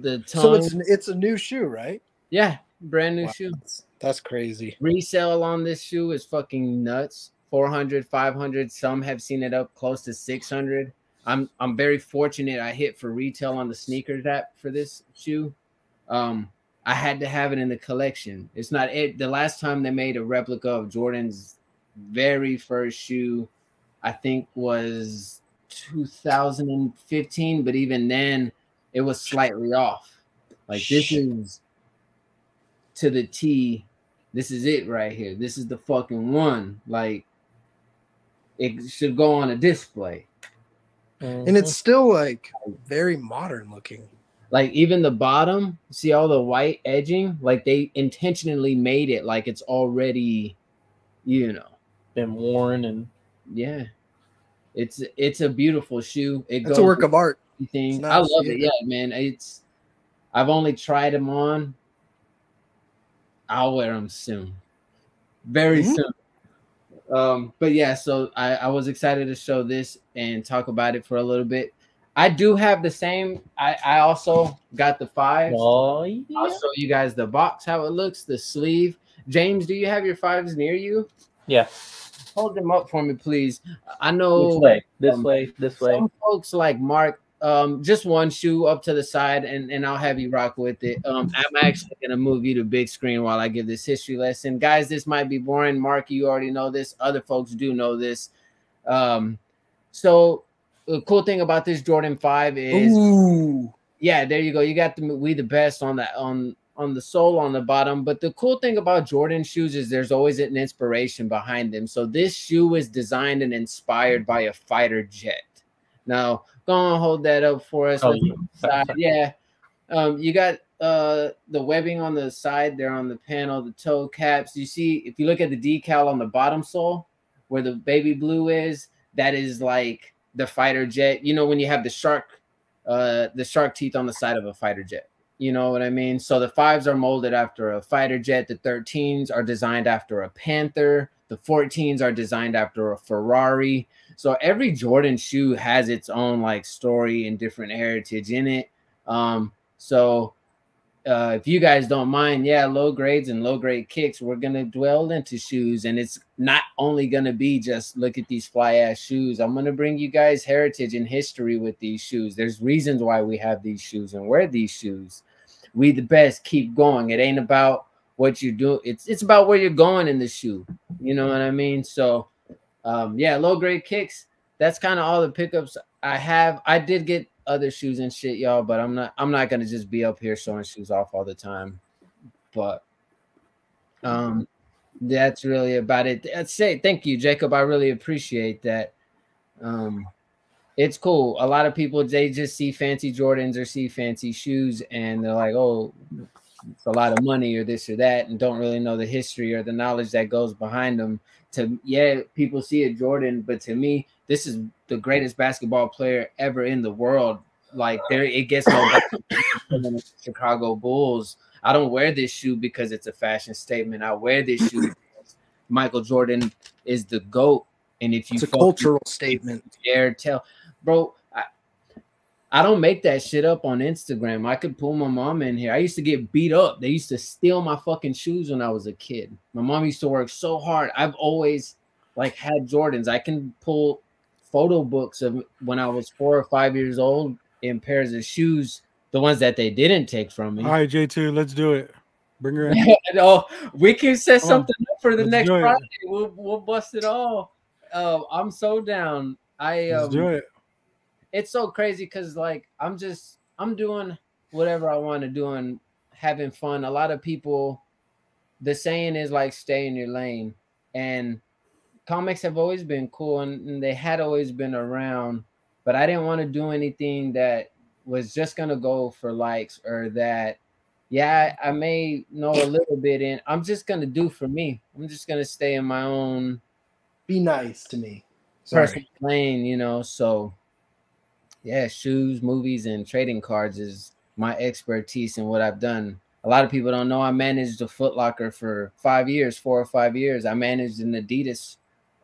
The tongue. So it's a new shoe, right? Yeah, brand new shoe. That's crazy. Resale on this shoe is fucking nuts. 400, 500. Some have seen it up close to 600. I'm very fortunate. I hit for retail on the sneakers app for this shoe. I had to have it in the collection. It's not it. The last time they made a replica of Jordan's very first shoe, I think, was 2015, but even then it was slightly off. Like, this is to the T. This is it right here. This is the fucking one. Like, it should go on a display. And it's still like very modern looking. Like, even the bottom, see all the white edging? Like, they intentionally made it like it's already, been worn. And yeah, it's a beautiful shoe. It's a work of art. I love it. Yeah, man. I've only tried them on. I'll wear them soon, very soon. But yeah, so I was excited to show this and talk about it for a little bit. I do have the same. I also got the 5s. Oh, yeah. I'll show you guys the box, how it looks, the sleeve. James, do you have your 5s near you? Yeah. Hold them up for me, pleplease. I know. Which way? This way. This way. Some folks like Mark, just one shoe up to the side, and I'll have you rock with it. I'm actually gonna move you to big screen while I give this history lesson, guys. This might be boring. Mark, you already know this. Other folks do know this. So the cool thing about this Jordan 5 is, yeah, there you go. You got the "We the Best" on that on the sole on the bottom. But the cool thing about Jordan shoes is there's always an inspiration behind them. So this shoe is designed and inspired by a fighter jet. Now, go on, hold that up for us. Yeah. You got the webbing on the side there on the panel, the toe caps. You see, if you look at the decal on the bottom sole where the baby blue is, that is like the fighter jet. When you have the shark teeth on the side of a fighter jet. You know what I mean? So the 5s are molded after a fighter jet. The 13s are designed after a Panther. The 14s are designed after a Ferrari. So every Jordan shoe has its own like story and different heritage in it. if you guys don't mind, yeah, low grades and low grade kicks, we're gonna dwell into shoes, and it's not only gonna be just look at these fly ass shoes. I'm gonna bring you guys heritage and history with these shoes. There's reasons why we have these shoes and wear these shoes. We the best, keep going. It ain't about what you do, it's about where you're going in the shoe. You know what I mean? So yeah, low grade kicks, that's kind of all the pickups I have. I did get other shoes and shit, y'all, but I'm not gonna just be up here showing shoes off all the time. But that's really about it. I'd say thank you, Jacob. I really appreciate that. It's cool. A lot of people, they just see fancy Jordans or see fancy shoes and they're like, oh, it's a lot of money or this or that, and don't really know the history or the knowledge that goes behind them. Yeah, people see a Jordan, but to me, this is the greatest basketball player ever in the world. Like it gets no better. Chicago Bulls. I don't wear this shoe because it's a fashion statement. I wear this shoe because Michael Jordan is the GOAT. And if you it's a cultural statement, dare tell, bro. I don't make that shit up on Instagram. I could pull my mom in here. I used to get beat up. They used to steal my fucking shoes when I was a kid. My mom used to work so hard. I've always like had Jordans. I can pull photo books of when I was 4 or 5 years old in pairs of shoes, the ones that they didn't take from me. All right, J2, let's do it. Bring her in. Oh, we can set something up for the Let's next do it. Friday. We'll bust it all. I'm so down. Let's do it. It's so crazy because like I'm doing whatever I want to do and having fun. A lot of people, the saying is like stay in your lane, and comics have always been cool and they had always been around, but I didn't want to do anything that was just gonna go for likes or that. Yeah, I may know a little bit in. I'm just gonna do for me. I'm just gonna stay in my own. Be nice to me. Personal lane, you know. So yeah, shoes, movies, and trading cards is my expertise and what I've done. A lot of people don't know I managed a Foot Locker for 5 years, 4 or 5 years. I managed an Adidas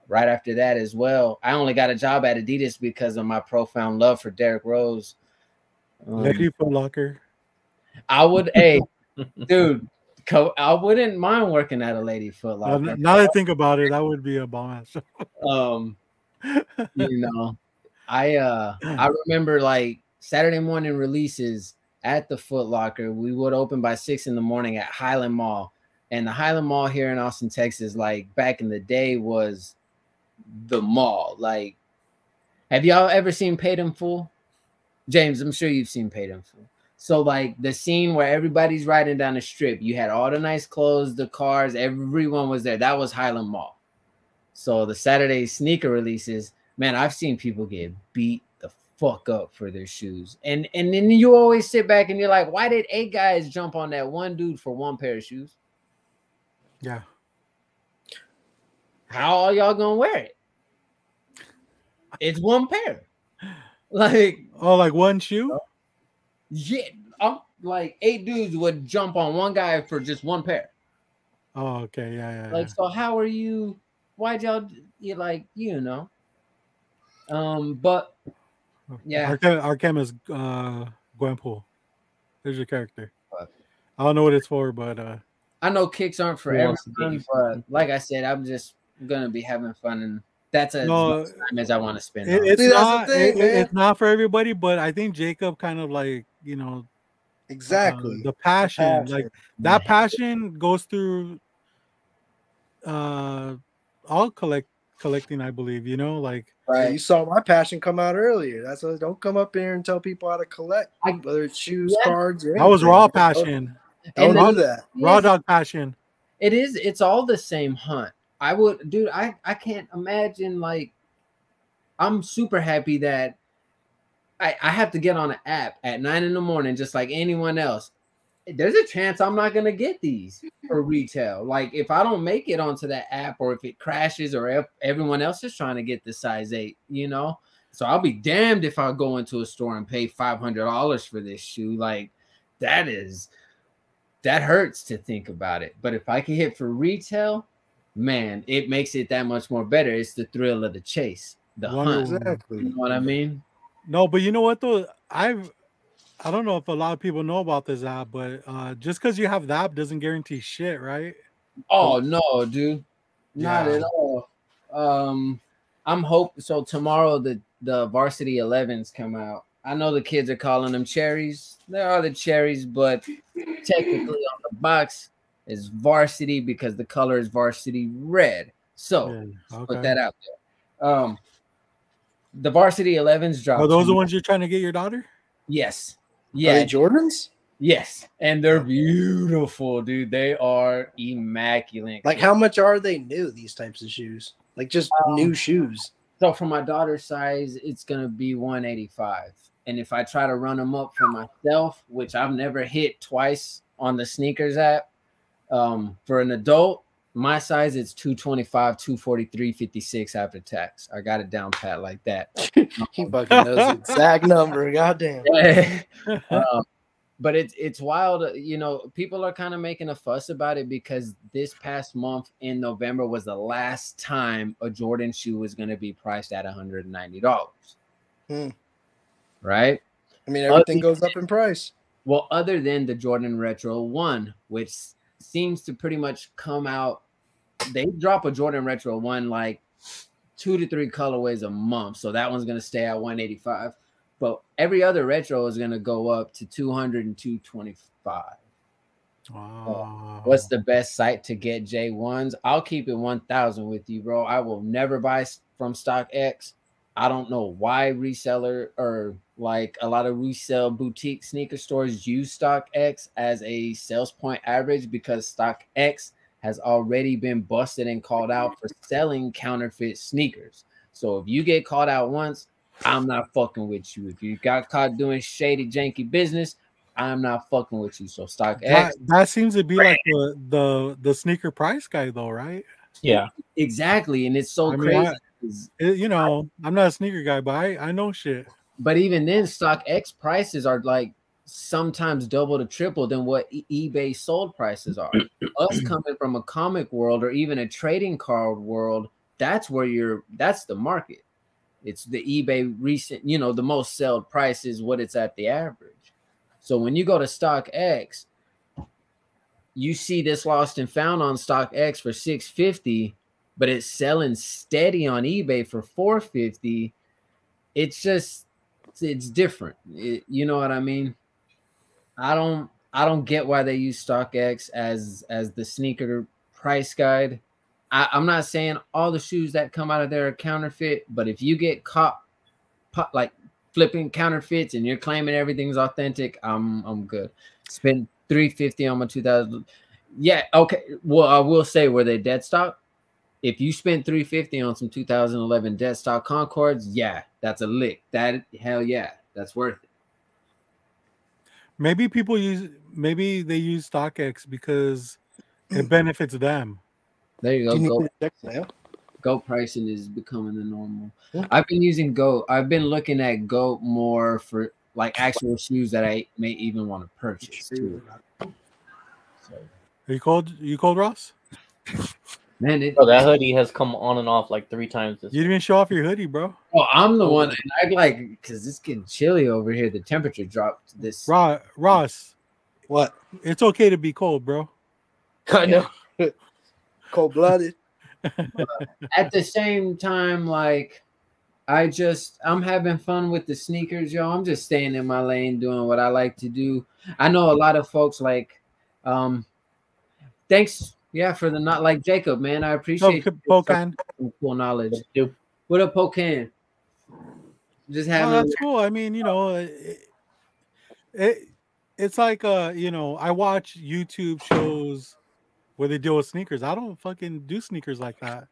right after that as well. I only got a job at Adidas because of my profound love for Derrick Rose. Lady Foot Locker. I would, hey, dude, I wouldn't mind working at a Lady Foot Locker. Now that I think about it, that would be a bomb ass. You know. I remember like Saturday morning releases at the Foot Locker. We would open by 6 in the morning at Highland Mall. And the Highland Mall here in Austin, Texas, like back in the day was the mall. Like, have y'all ever seen Paid in Full? James, I'm sure you've seen Paid in Full. So like the scene where everybody's riding down the strip, you had all the nice clothes, the cars, everyone was there. That was Highland Mall. So the Saturday sneaker releases, man, I've seen people get beat the fuck up for their shoes. And then you always sit back and you're like, why did 8 guys jump on that one dude for 1 pair of shoes? Yeah. How are y'all gonna wear it? It's 1 pair. Like, oh, like 1 shoe? Yeah. I'm like 8 dudes would jump on 1 guy for just 1 pair. Oh, okay. Yeah. Like, so how are you? Why'd y'all, you like, you know? But yeah, our chemist Gwenpool. There's your character. I don't know what it's for, but I know kicks aren't for everyone. But like I said, I'm just gonna be having fun, and that's as much time as I want to spend. It's not for everybody, but I think Jacob kind of like, you know, exactly the passion. Like that passion goes through all collecting, I believe, you know, like right. You saw my passion come out earlier. That's why don't come up here and tell people how to collect, whether it's shoes, cards, or anything. That was raw passion. Don't do that. Raw dog passion. It's all the same hunt. I can't imagine, like, I'm super happy that I have to get on an app at 9 in the morning, just like anyone else. There's a chance I'm not going to get these for retail. Like, if I don't make it onto that app, or if it crashes, or if everyone else is trying to get the size 8, you know? So I'll be damned if I go into a store and pay $500 for this shoe. Like, that hurts to think about it. But if I can hit for retail, man, it makes it that much more better. It's the thrill of the chase, the hunt. Exactly. You know what I mean? No, but you know what though? I don't know if a lot of people know about this app, but just because you have the app doesn't guarantee shit, right? Oh no, dude, not Yeah. at all. I'm hoping so. Tomorrow the varsity 11s come out. I know the kids are calling them cherries. They are the cherries, but technically on the box is varsity because the color is varsity red. So Yeah. put Okay. that out there. The varsity 11s Are dropped. those the ones you're trying to get your daughter? Yes. Are Yeah. they Jordans? Yes. And they're beautiful, dude. They are immaculate. Like, how much are they new, these types of shoes? Like, just new shoes. So for my daughter's size, it's gonna be 185. And if I try to run them up for myself, which I've never hit twice on the sneakers app, for an adult, my size it's 225, 243, 56 after tax. I got it down pat like that. He fucking knows the exact number. Goddamn. But it's wild. You know, people are kind of making a fuss about it because this past month in November was the last time a Jordan shoe was going to be priced at $190. Right? I mean, everything goes up in price. Well, other than the Jordan Retro 1, which seems to pretty much come out, they drop a Jordan Retro 1 like 2 to 3 colorways a month. So that one's going to stay at 185. But every other retro is going to go up to 200 and 225. Wow. What's the best site to get J1s? I'll keep it 1,000 with you, bro. I will never buy from StockX. I don't know why reseller or like a lot of resale boutique sneaker stores use StockX as a sales point average because StockX has already been busted and called out for selling counterfeit sneakers. So if you get called out once, I'm not fucking with you. If you got caught doing shady, janky business, I'm not fucking with you. So StockX. That seems to be like the sneaker price guy, though, right? Yeah, exactly. And it's so I mean, crazy. you know, I'm not a sneaker guy, but I know shit. But even then, StockX prices are like sometimes double to triple than what eBay sold prices are. Us coming from a comic world or even a trading card world, that's the market. It's the eBay recent, you know, the most sold price is what it's at the average. So when you go to StockX, you see this lost and found on StockX for $650, but it's selling steady on eBay for $450. It's different. You know what I mean? I don't get why they use StockX as the sneaker price guide. I'm not saying all the shoes that come out of there are counterfeit, but if you get caught like flipping counterfeits and you're claiming everything's authentic, I'm good. Spend $350 on my 2000. Yeah, okay. Well, I will say, were they dead stock? If you spent $350 on some 2011 dead stock Concords, yeah, that's a lick. That hell yeah, that's worth it. Maybe they use StockX because it benefits them. There you go. Do you need to check now? Goat pricing is becoming the normal. I've been using Goat. I've been looking at Goat more for like actual shoes that I may even want to purchase too. So. Are you cold, Ross? Man, that hoodie has come on and off like 3 times this You didn't even show off your hoodie, bro. Oh, I'm the one, and I like because it's getting chilly over here. The temperature dropped. This Ross, what? It's okay to be cold, bro. I know. Cold-blooded. At the same time, like I'm having fun with the sneakers, yo. I'm just staying in my lane, doing what I like to do. I know a lot of folks like, thanks, for the not like Jacob, man. I appreciate Pocan. Cool knowledge. What up, Pocan? Just having. That's cool. I mean, you know, it's like you know, I watch YouTube shows where they deal with sneakers. I don't fucking do sneakers like that.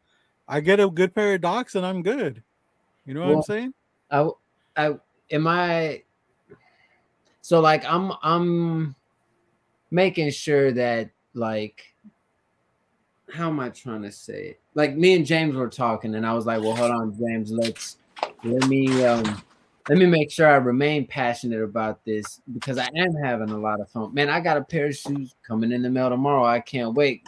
I get a good pair of Docs and I'm good. You know what I'm saying? So like I'm making sure that like, how am I trying to say it? Like me and James were talking and I was like, well, hold on, James, let me make sure I remain passionate about this because I am having a lot of fun. Man, I got a pair of shoes coming in the mail tomorrow. I can't wait.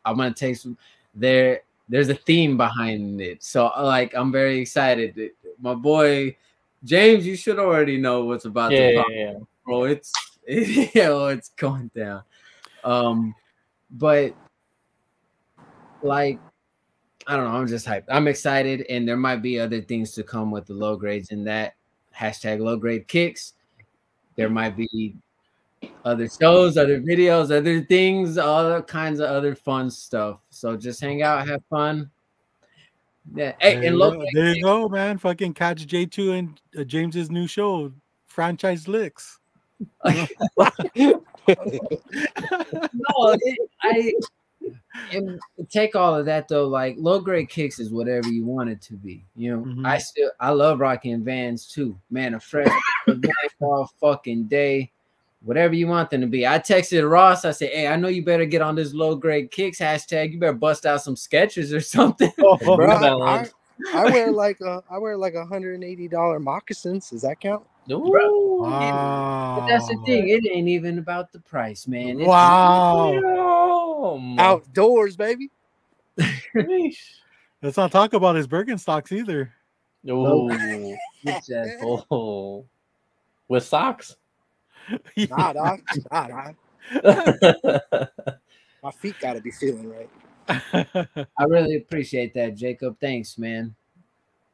I'm gonna take some. There's a theme behind it, so like I'm very excited. My boy James, you should already know what's about to Yeah, pop, bro. It's going down. But like, I don't know. I'm just hyped. I'm excited, and there might be other things to come with the low grades in that hashtag low grade kicks. There might be other shows, other videos, other things, all kinds of other fun stuff. So just hang out, have fun. Yeah. Hey, and low grade there you go, man. Fucking catch J2 and James's new show, Franchise Licks. No, and take all of that though. Like low grade kicks is whatever you want it to be. You know, I love rocking Vans too, man. A fresh all fucking day, whatever you want them to be. I texted Ross. I said, "Hey, I know you better get on this low grade kicks hashtag. You better bust out some sketches or something." Bro, I wear like $180 moccasins. Does that count? Ooh, but that's the thing. It ain't even about the price, man. It's outdoors, baby. Let's not talk about his Birkenstocks either. Oh, with socks? Nah, dog. Nah. My feet gotta be feeling right. I really appreciate that, Jacob. Thanks, man.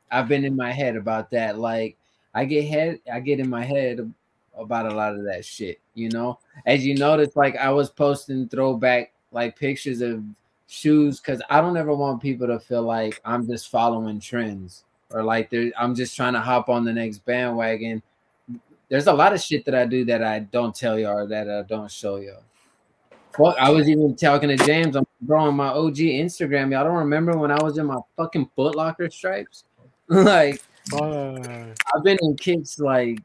I've been in my head about that. Like, I get in my head about a lot of that shit, you know. As you notice, like I was posting throwback like pictures of shoes because I don't ever want people to feel like I'm just following trends or like I'm just trying to hop on the next bandwagon. There's a lot of shit that I do that I don't tell y'all or that I don't show y'all. Fuck, I was even talking to James. I'm growing my OG Instagram. Y'all don't remember when I was in my fucking Foot Locker stripes? Like, I've been in kicks like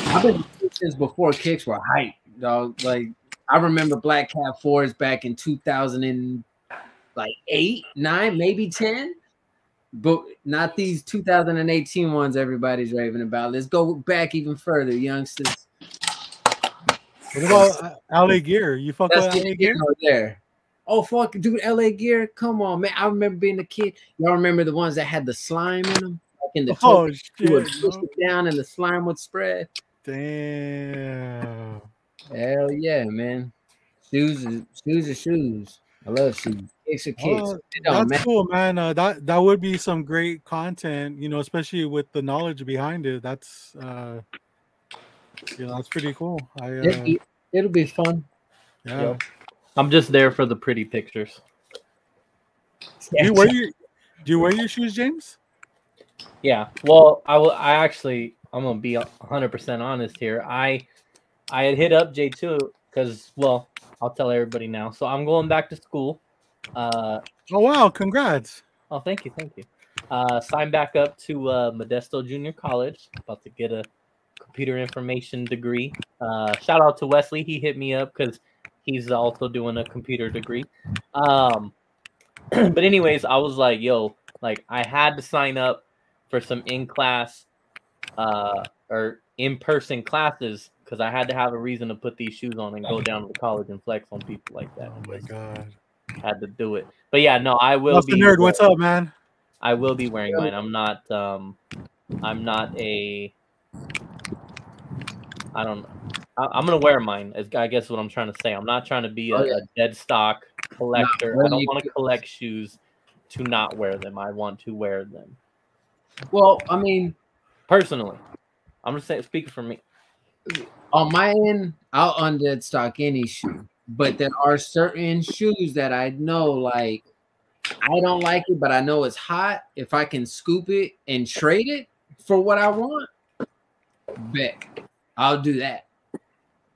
I've been in kicks since before kicks were hype, dog. Like I remember Black Cat 4s back in 2008, 9, maybe 10, but not these 2018 ones everybody's raving about. Let's go back even further, youngsters. What about LA Gear? You fuck with LA Gear? There. Oh fuck, dude, LA Gear. Come on, man. I remember being a kid. Y'all remember the ones that had the slime in them? Like in the toe, shit, you would push it down and the slime would spread. Damn. Hell yeah, man. Shoes are shoes. I love shoes. Kicks are kicks. That's cool, man. That would be some great content, you know, especially with the knowledge behind it. That's that's pretty cool. It'll be fun. Yeah. Yep. I'm just there for the pretty pictures. Do you wear your shoes, James? Yeah. Well, I'm gonna be 100% honest here. I had hit up J2 because, well, I'll tell everybody now. So I'm going back to school. Oh wow! Congrats. Oh, thank you. Signed back up to Modesto Junior College. About to get a computer information degree. Shout out to Wesley. He hit me up because he's also doing a computer degree. But anyways, I was like, yo, like I had to sign up for some in-class or in-person classes because I had to have a reason to put these shoes on and go down to the college and flex on people like that. Oh my god. Had to do it. But yeah, no, I will What's be. The nerd, what's up, man? I will be wearing mine. I'm not a. I don't know. I'm gonna wear mine. I guess what I'm trying to say. I'm not trying to be a dead stock collector. I don't want to collect shoes to not wear them. I want to wear them. Well, I mean, personally, I'm just saying, speaking for me. On my end, I'll undead stock any shoe, but there are certain shoes that I know, like, I don't like it, but I know it's hot. If I can scoop it and trade it for what I want, bet I'll do that.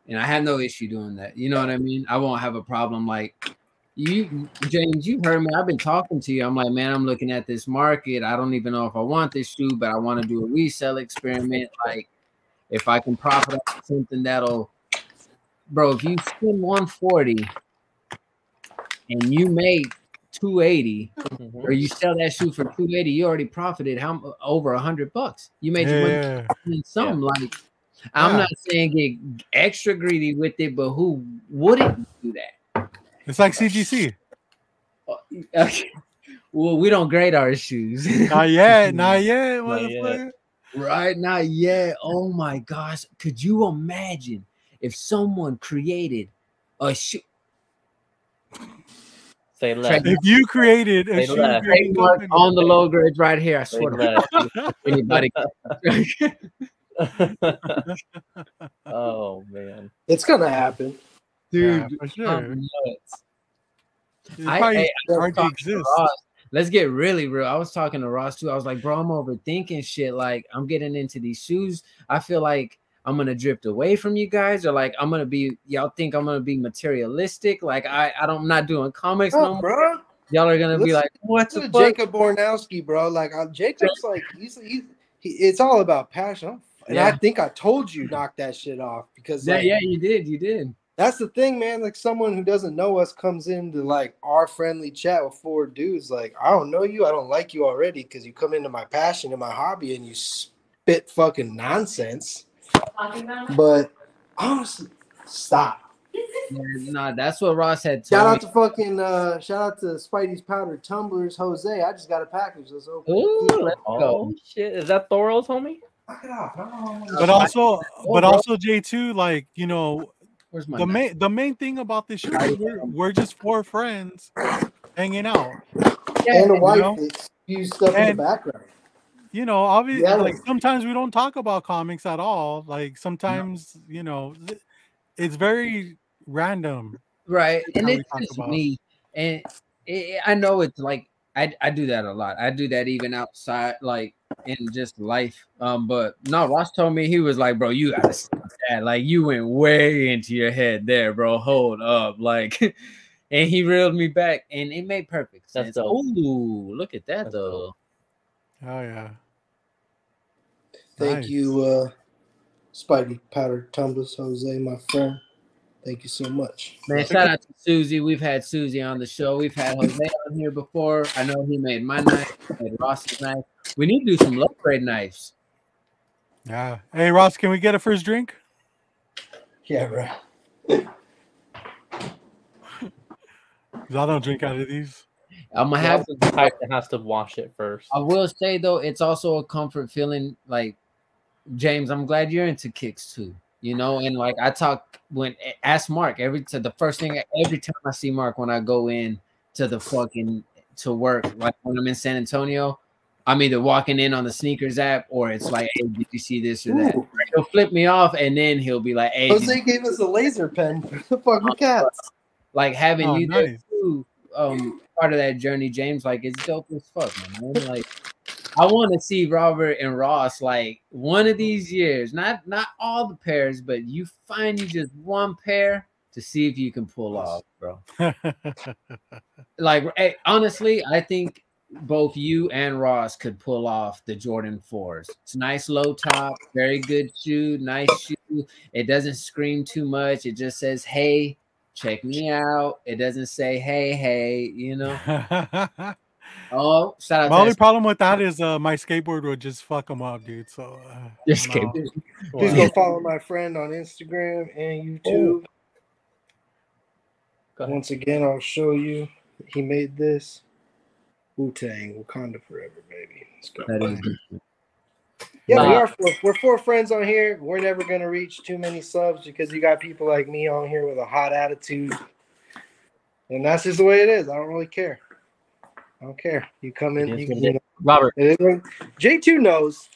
And I have no issue doing that. You know what I mean? I won't have a problem. Like you, James, you heard me. I've been talking to you. I'm like, man, I'm looking at this market. I don't even know if I want this shoe, but I want to do a resale experiment. Like, if I can profit off something that'll, bro, if you spend 140 and you make 280, or you sell that shoe for 280, you already profited over $100. You made your money some. Like, I'm not saying get extra greedy with it, but who wouldn't do that? It's like CGC. Well, we don't grade our shoes. Not yet, motherfucker. Right now, yeah. Oh my gosh. Could you imagine if someone created a shoe? Say less. If you created a Say shoe less. creating Trademark company, on the logo, it's right here. I Say swear to less. God, anybody. Oh man. It's gonna happen. Dude, yeah, for sure. I'm nuts. It's probably I was already talking to exists. Ross. Let's get really real. I was talking to Ross too. I was like, bro, I'm overthinking shit. Like, I'm getting into these shoes. I feel like I'm gonna drift away from you guys, or like I'm gonna be. Y'all think I'm gonna be materialistic? Like, I'm not doing comics no more. Bro. Y'all are gonna be Listen- like, what the Listen fuck? to Jacob Bornowski, bro. Like Jacob's like it's all about passion. And I Yeah. think I told you knock that shit off because Yeah, like yeah, you did. that's the thing, man. Like someone who doesn't know us comes into like our friendly chat with four dudes. Like I don't know you, I don't like you already because you come into my passion and my hobby and you spit fucking nonsense. But honestly, stop. Yeah, nah, that's what Ross had Shout told out to fucking shout out to Spidey's Powder Tumblers, Jose. I just got a package. Let's open me. it. Ooh, let's Oh go. shit! Is that Thoros, homie? Knock it off. But also, Oh, bro. J2, like, you know, Where's my the main thing about this show is we're just four friends hanging out. And a wife know? that spews stuff in the background. You know, obviously, Yeah. like sometimes we don't talk about comics at all. Like sometimes, you know, it's very random. Right, and how we it's talk just about. me, and I know it's like I do that a lot. I do that even outside, like in just life. But no, Ross told me, he was like, bro, you gotta stop that. Like you went way into your head there, bro. Hold up, like, and he reeled me back, and it made perfect sense. dope. Ooh, look at that That's though. Oh yeah. Thank Nice. you, Spidey Powder Tumblers, Jose, my friend. Thank you so much. Man, shout out to Susie. We've had Susie on the show. We've had Jose on here before. I know he made my knife, made Ross's knife. We need to do some low grade knives. Yeah. Hey Ross, can we get a first drink? Yeah, bro. 'Cause I don't drink out of these. I'm gonna have The type that has to wash it first. I will say though, it's also a comfort feeling. Like James, I'm glad you're into kicks too. You know, and like I talk ask Mark the first thing every time I see Mark when I go in to the fucking to work, like when I'm in San Antonio, I'm either walking in on the sneakers app or it's like, hey, did you see this or that? Ooh. He'll flip me off and then he'll be like, hey, Jose gave us a laser pen for the fucking cats. like having you there nice. too, part of that journey, James, like it's dope as fuck, man. Like I want to see Robert and Ross like one of these years, not all the pairs, but you find you just one pair to see if you can pull off, bro. Like, hey, honestly, I think both you and Ross could pull off the Jordan 4s. It's nice low top, very good shoe, nice shoe. It doesn't scream too much. It just says, hey, check me out. It doesn't say, hey, you know. Oh, shout out My to only problem with that is my skateboard would just fuck them up, dude. So your I don't know. skateboard. Please go follow my friend on Instagram and YouTube. Once again, I'll show you. He made this. Wu-Tang, Wakanda forever, baby. Let's go. That is different. Yeah, we are we're four friends on here. We're never gonna reach too many subs because you got people like me on here with a hot attitude. And that's just the way it is. I don't really care. I don't care. You come in, you know, Robert. J2 knows.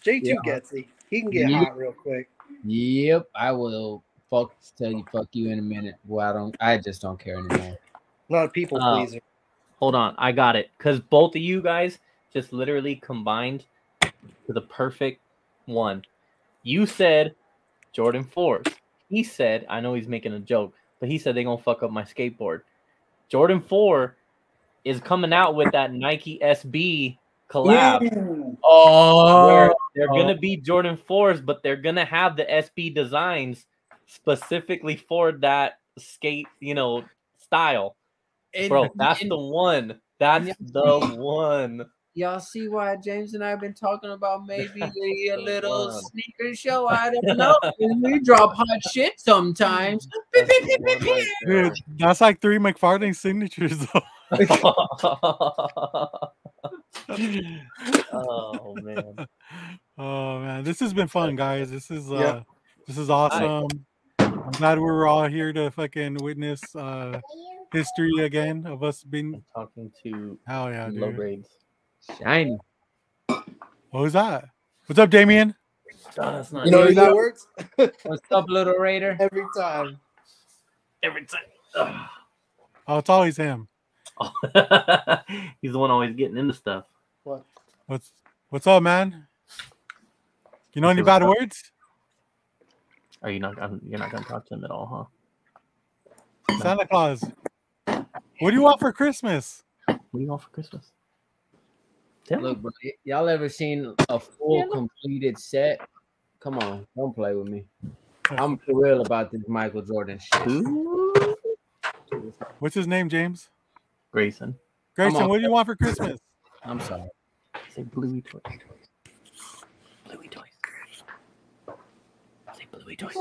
J2 Yeah. gets it. He can get hot real quick. Yep, I will tell you fuck you in a minute. Well, I just don't care anymore. Not a people pleaser. Hold on, I got it. Because both of you guys just literally combined to the perfect one. You said Jordan 4s. He said, I know he's making a joke, but he said they're going to fuck up my skateboard. Jordan 4 is coming out with that Nike SB collab. Ooh. Oh, They're going to be Jordan 4s, but they're going to have the SB designs specifically for that skate, style. Bro, that's the one. That's the one. Y'all see why James and I have been talking about maybe a little sneaker show? I don't know. We drop hot shit sometimes. Dude, that's like 3 McFarlane signatures though. Oh man. Oh man, this has been fun, guys. This is Yep. this is awesome. I'm glad we were all here to fucking witness history again of us being. I'm talking to Hell yeah, low dude. grades. Shiny. What was that? What's up, Damien? That's not You know Yo, that yo. works What's up, little Raider? every time. every time. Oh, it's always him. He's the one always getting into stuff. What? What's up, man? You know any What's bad up? words? Are you not? You're not gonna talk to him at all, huh? Santa Claus. What do you want for Christmas? What do you want for Christmas? Tell me. Look, bro, y'all ever seen a full completed set? Come on, don't play with me. I'm for real about this Michael Jordan shit. Ooh. What's his name, James? Grayson. Grayson, on. what do you want for Christmas? I'm sorry. Say Bluey toys. Bluey toys. Say Bluey toys.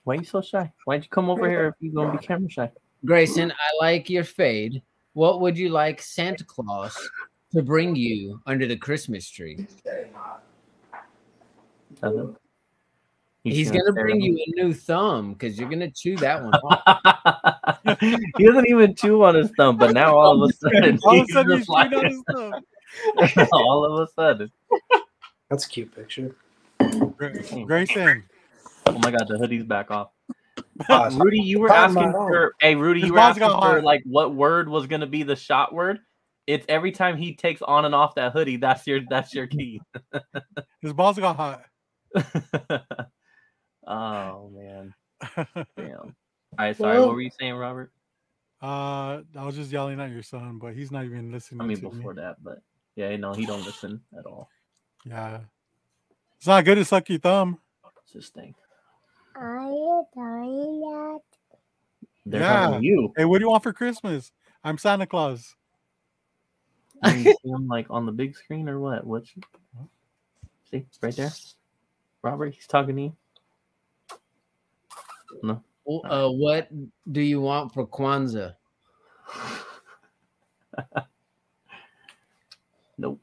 Why are you so shy? Why'd you come over here if you're gonna be camera shy? Grayson, I like your fade. What would you like Santa Claus to bring you under the Christmas tree? Nothing. He's gonna bring you a new thumb because you're gonna chew that one off. He doesn't even chew on his thumb, but now all of a sudden, All of a sudden, he's he's just like, chewing on his thumb. all of a sudden. That's a cute picture. Grayson. Oh my god, the hoodie's back off. Awesome. Rudy, you were Find asking my own. for Rudy, His you were balls asking got for hot. like what word was gonna be the shot word. It's every time he takes on and off that hoodie, that's your key. His balls got hot. Oh man. Damn. All right, sorry. What were you saying, Robert? I was just yelling at your son, but he's not even listening. I mean, to before me. that, but yeah, no, he don't listen at all. Yeah, it's not good to suck your thumb. It's his thing. Are you doing that? They're Yeah. talking to you. Hey, what do you want for Christmas? I'm Santa Claus. You can see him like on the big screen or what? What? See right there, Robert. He's talking to you. No. What do you want for Kwanzaa? Nope.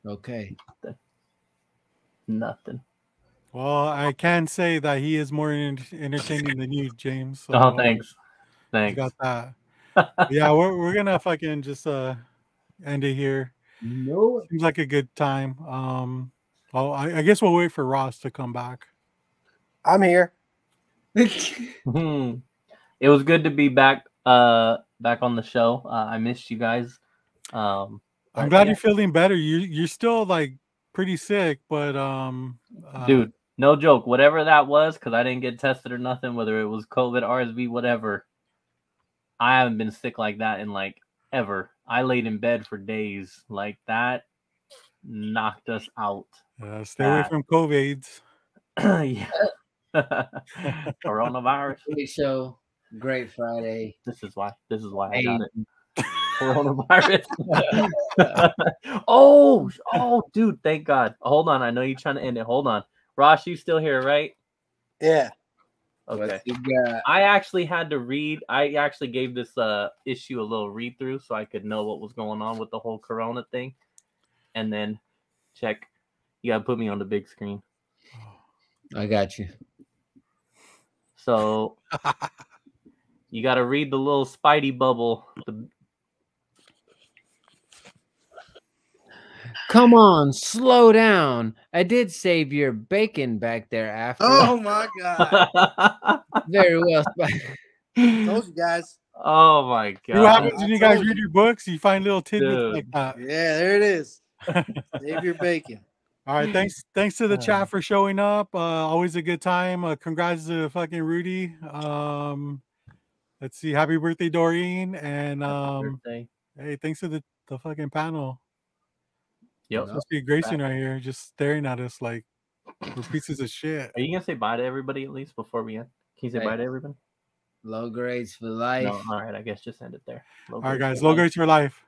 Okay. Nothing. Well, I can say that he is more entertaining than you, James. So, Oh, thanks. You Thanks. got that. Yeah, we're gonna fucking just end it here. No. Seems like a good time. Well, I guess we'll wait for Ross to come back. I'm here. It was good to be back back on the show. I missed you guys. I'm glad you're feeling better. You're still like pretty sick, but dude, no joke. Whatever that was, because I didn't get tested or nothing, whether it was COVID, RSV, whatever. I haven't been sick like that in like ever. I laid in bed for days. Like that knocked us out. Stay away from COVIDs. Yeah. Coronavirus. Great show. Great Friday. This is why I got it. Coronavirus. oh, dude, thank God. Hold on, I know you're trying to end it. Hold on. Ross, you still here, right? Yeah. Okay. Yeah. I actually had to read. I actually gave this issue a little read through so I could know what was going on with the whole Corona thing. And then check. You gotta put me on the big screen. I got you. So you gotta read the little Spidey bubble. Come on, slow down. I did save your bacon back there after. Oh my God. Very well. Told you guys. Oh my God. What happens when I you guys told read you. your books? You find little tidbits Dude. like that. Yeah, there it is. Save your bacon. All right, thanks to the chat for showing up. Always a good time. Congrats to fucking Rudy. Let's see, happy birthday, Doreen, and Birthday. hey, thanks to the fucking panel. Yep. Must be Grayson right here, just staring at us like we're pieces of shit. Are you gonna say bye to everybody at least before we end? Can you say bye to everybody? Low grades for life. No. All right. I guess just end it there. All right, guys. Low grades for life.